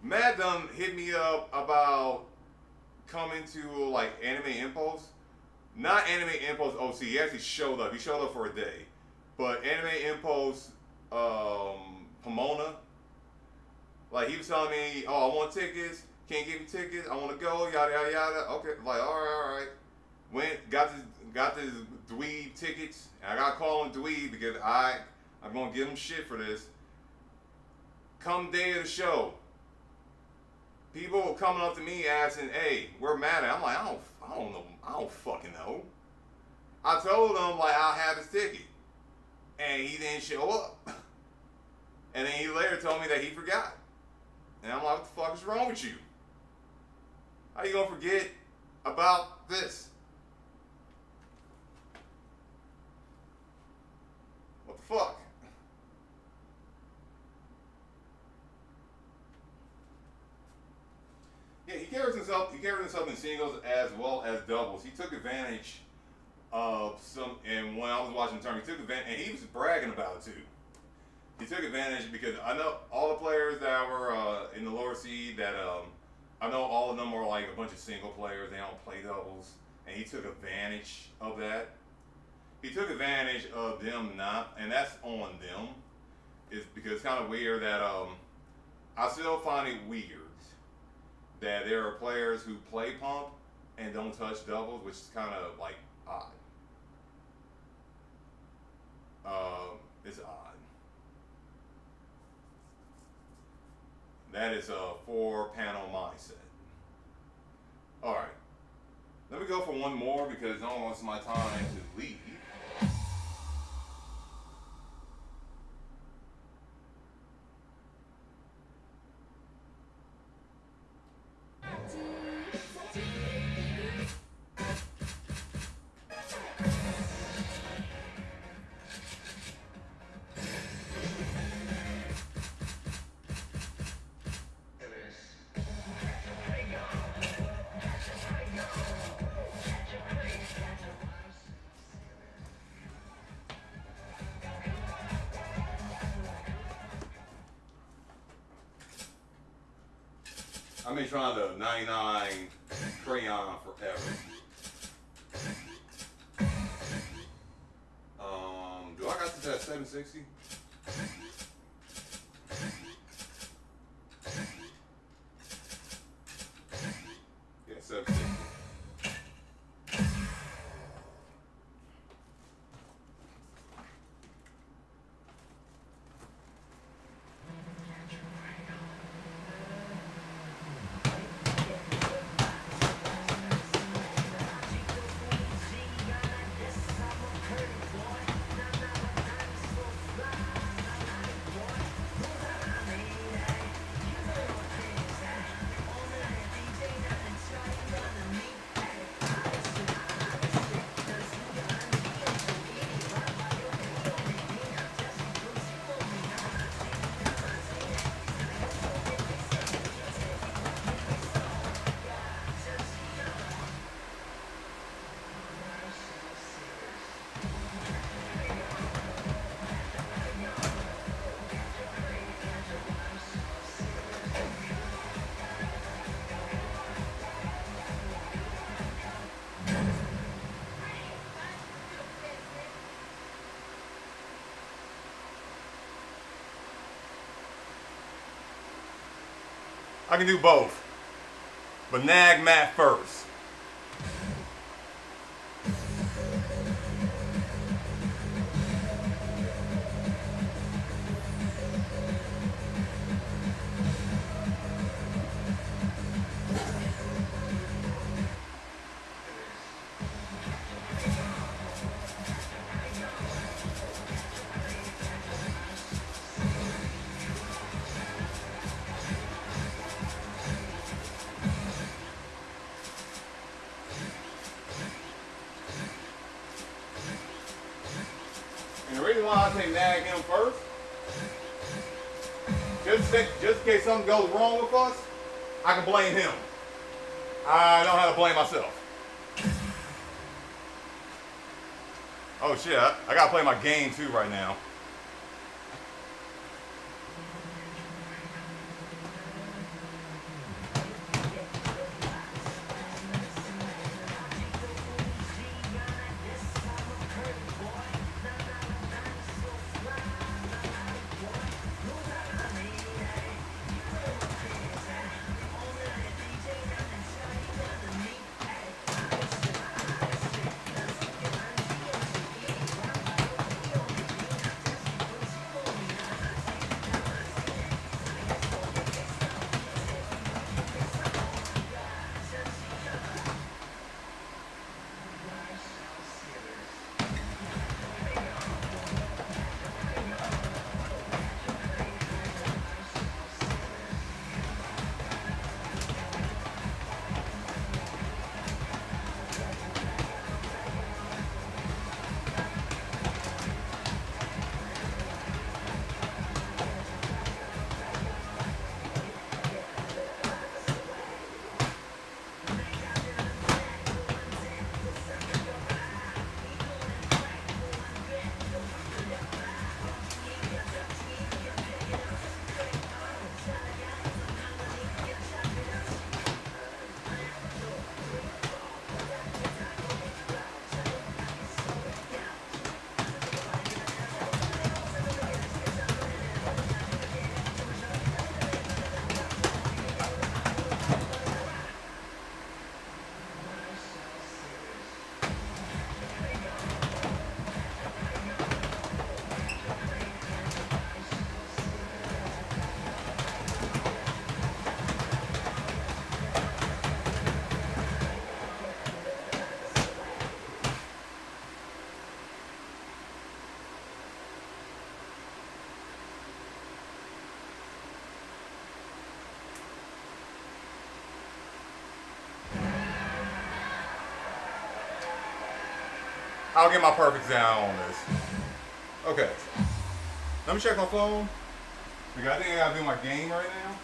Matt done hit me up about coming to like Anime Impulse. Not Anime Impulse OC. He actually showed up. He showed up for a day. But Anime Impulse Pomona. Like he was telling me, oh, I want tickets. Can't give me tickets. I want to go. Yada yada yada. Okay. Like all right. Went got this dweeb tickets. And I got to call him dweeb because I'm gonna give him shit for this. Come day of the show, people were coming up to me asking, "Hey, where Matt at?" I'm like, I don't know. I don't fucking know. I told him like I'll have his ticket, and he didn't show up. And then he later told me that he forgot. And I'm like, what the fuck is wrong with you? How you gonna forget about this? What the fuck? Yeah, he carries himself in singles as well as doubles. He took advantage of some, and when I was watching the tournament, he took advantage, and he was bragging about it too. He took advantage because I know all the players that were in the lower seed that I know all of them are like a bunch of single players. They don't play doubles, and he took advantage of that. He took advantage of them not, and that's on them. Is because it's kind of weird that I still find it weird that there are players who play pump and don't touch doubles, which is kind of like odd. It's odd. That is a 4-panel mindset. All right. Let me go for one more because it's almost my time to leave. I've been trying the 99 crayon forever. Do I got this at 760? Yeah, 760. I can do both, but nag Matt first. And the reason why I say nag him first, just in case something goes wrong with us, I can blame him. I don't have to blame myself. Oh shit, I gotta play my game too right now. I'll get my perfect down on this. Okay. Let me check my phone. Because I think I gotta do my game right now.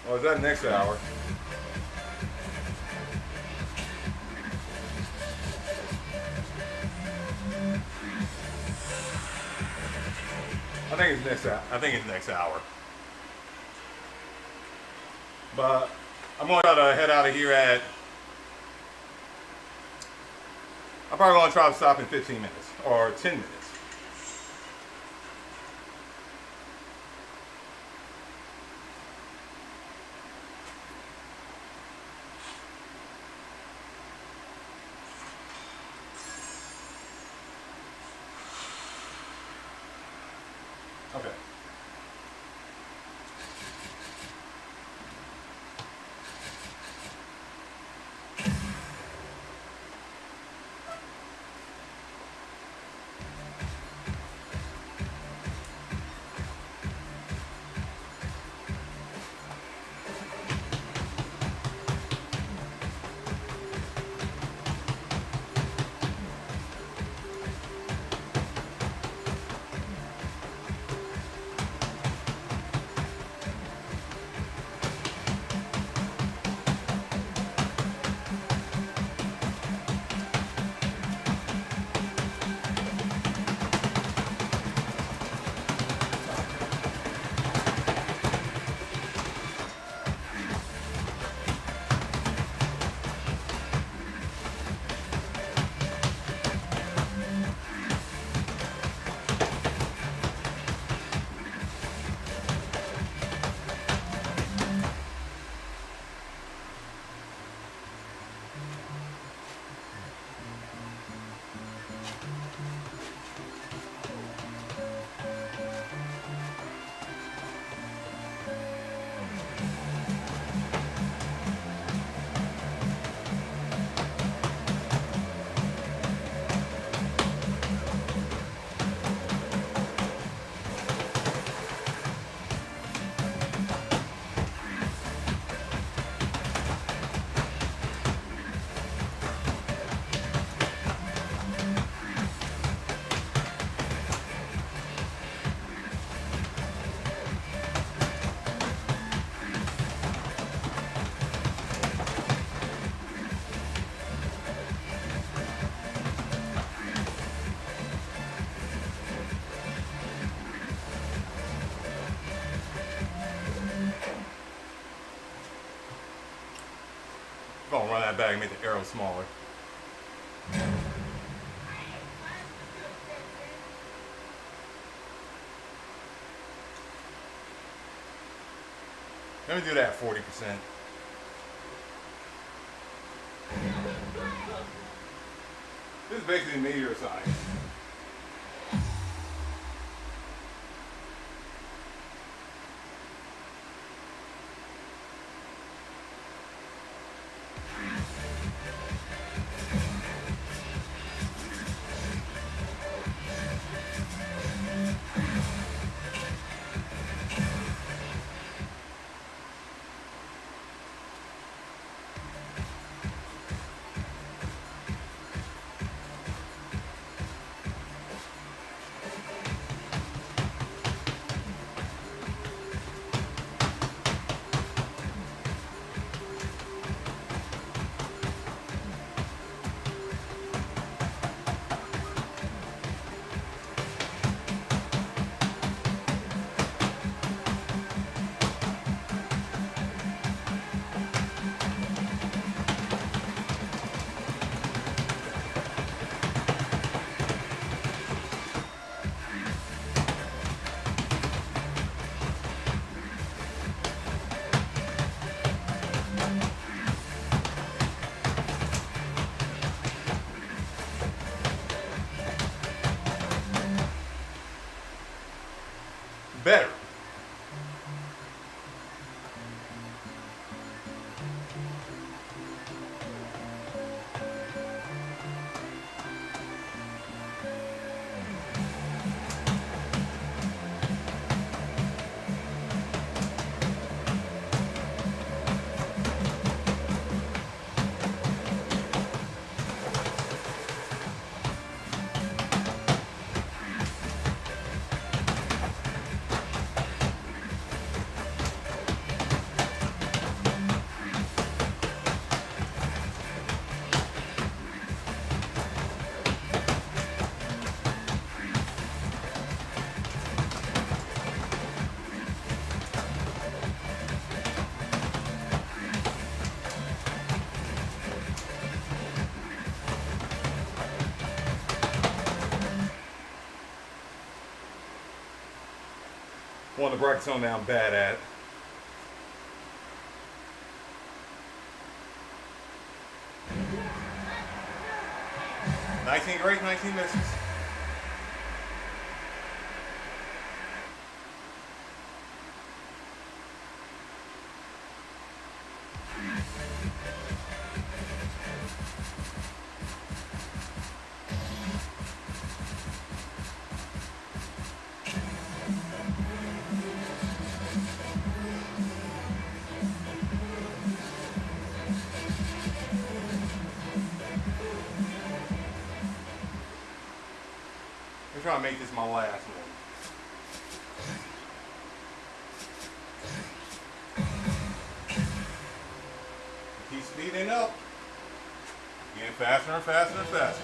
Oh, is that next hour? I think it's next hour. But I'm gonna try to head out of here at. I'm probably gonna try to stop in 15 minutes or 10 minutes. Okay. I'm gonna run that back and make the arrow smaller. Let me do that 40%. This is basically meteor science. Better. want to break something I'm bad at. "19 great, 19 misses." I'm trying to make this my last one. Keep speeding up. Getting faster and faster and faster.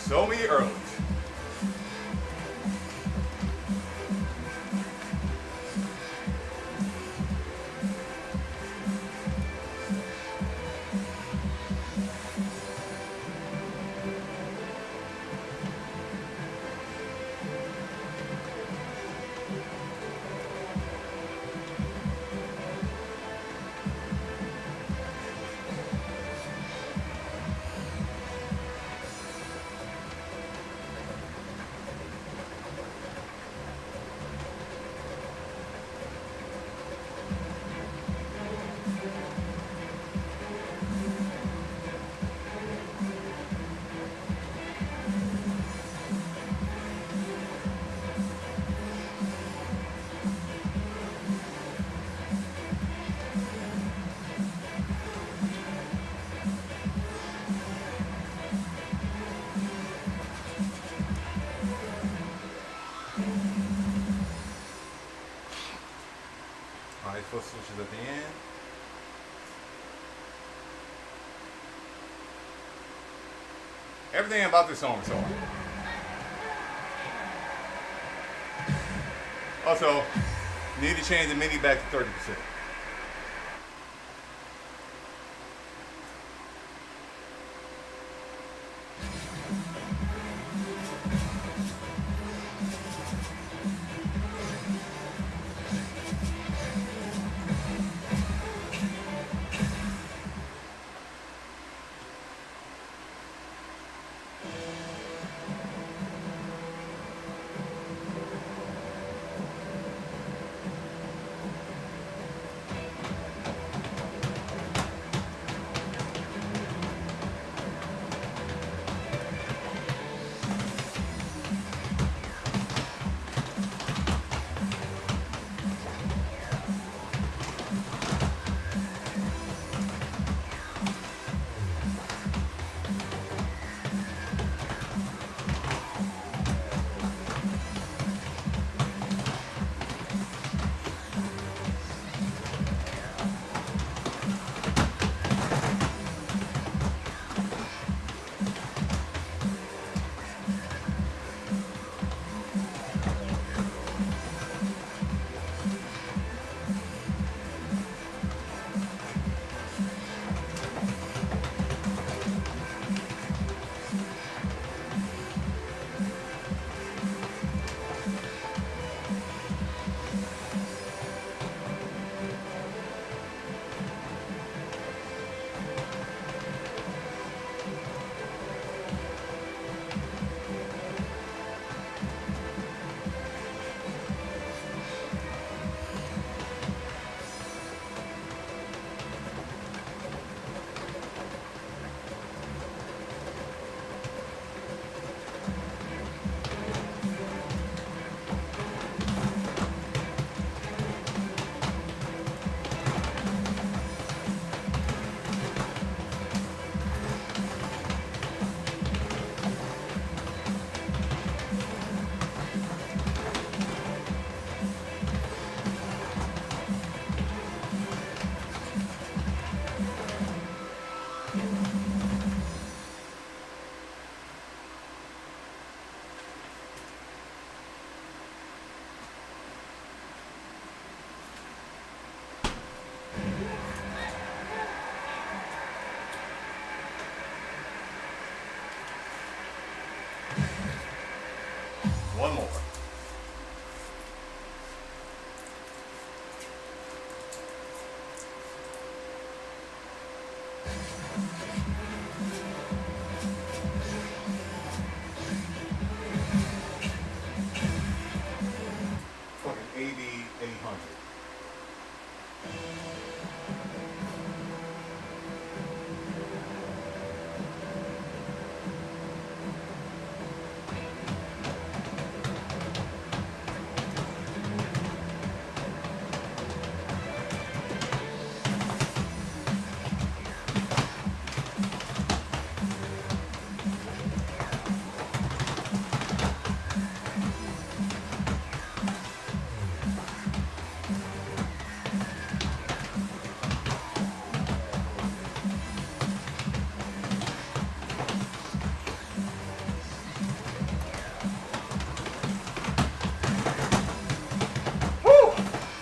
So many early. Alright, foot switches at the end. Everything about this song is hard. Also, need to change the MIDI back to 30%.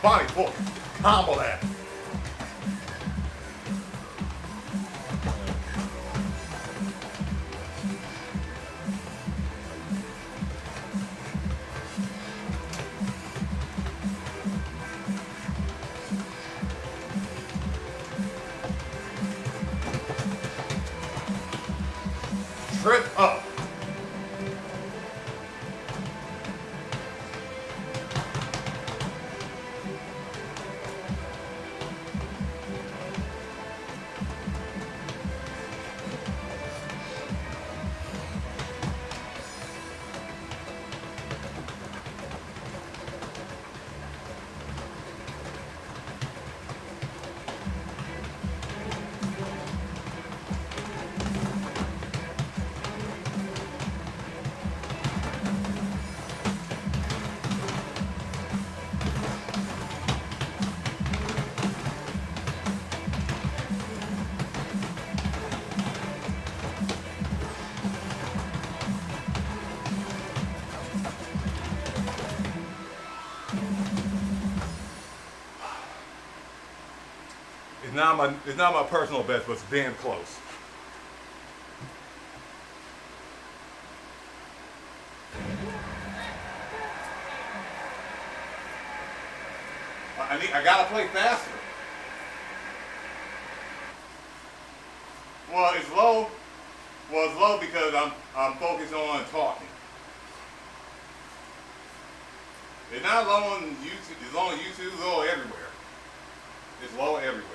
Body fork. Combo that. Trip up. It's not my personal best, but it's damn close. I gotta play faster. Well, it's low. Well, it's low because I'm focused on talking. It's not low on YouTube. It's low on YouTube. It's low everywhere. It's low everywhere.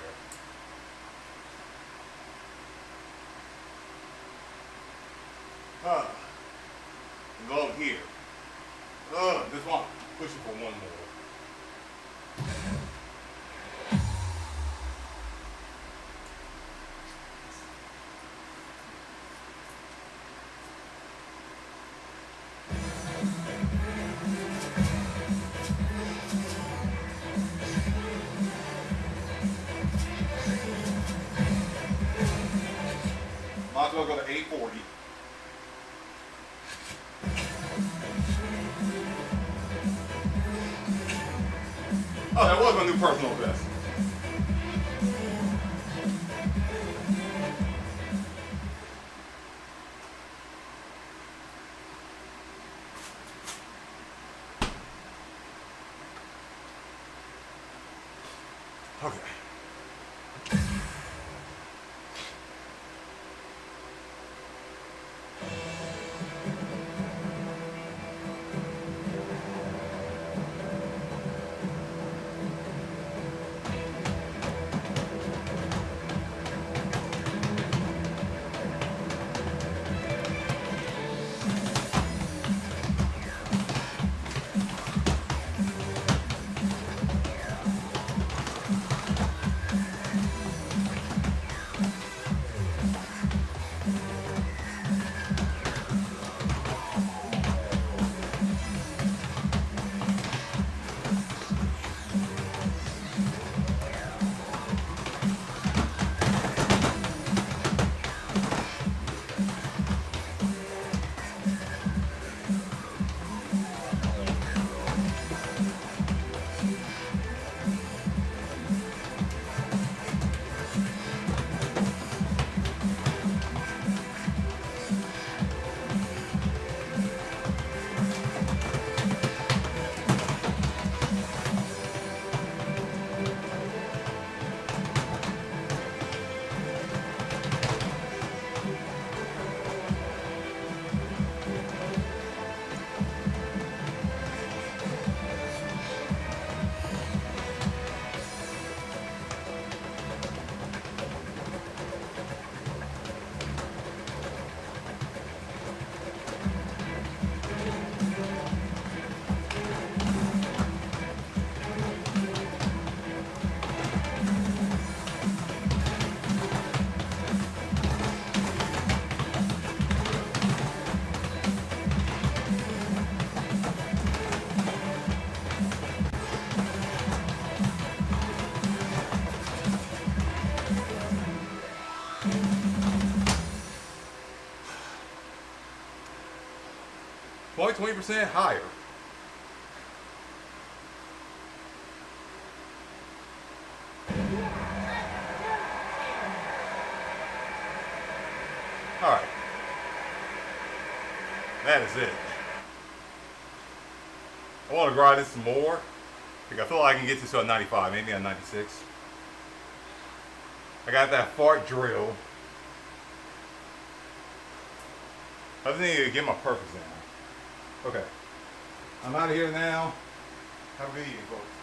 It's low here. Just want to push it for one more. Might as well go to 840. Oh, that was my new personal best. Okay. Probably 20% higher. That is it. I want to grind this some more. Like, I feel like I can get this to a 95, maybe a 96. I got that fart drill. I just need to get my purpose down. Okay. I'm out of here now. Have a good evening, folks.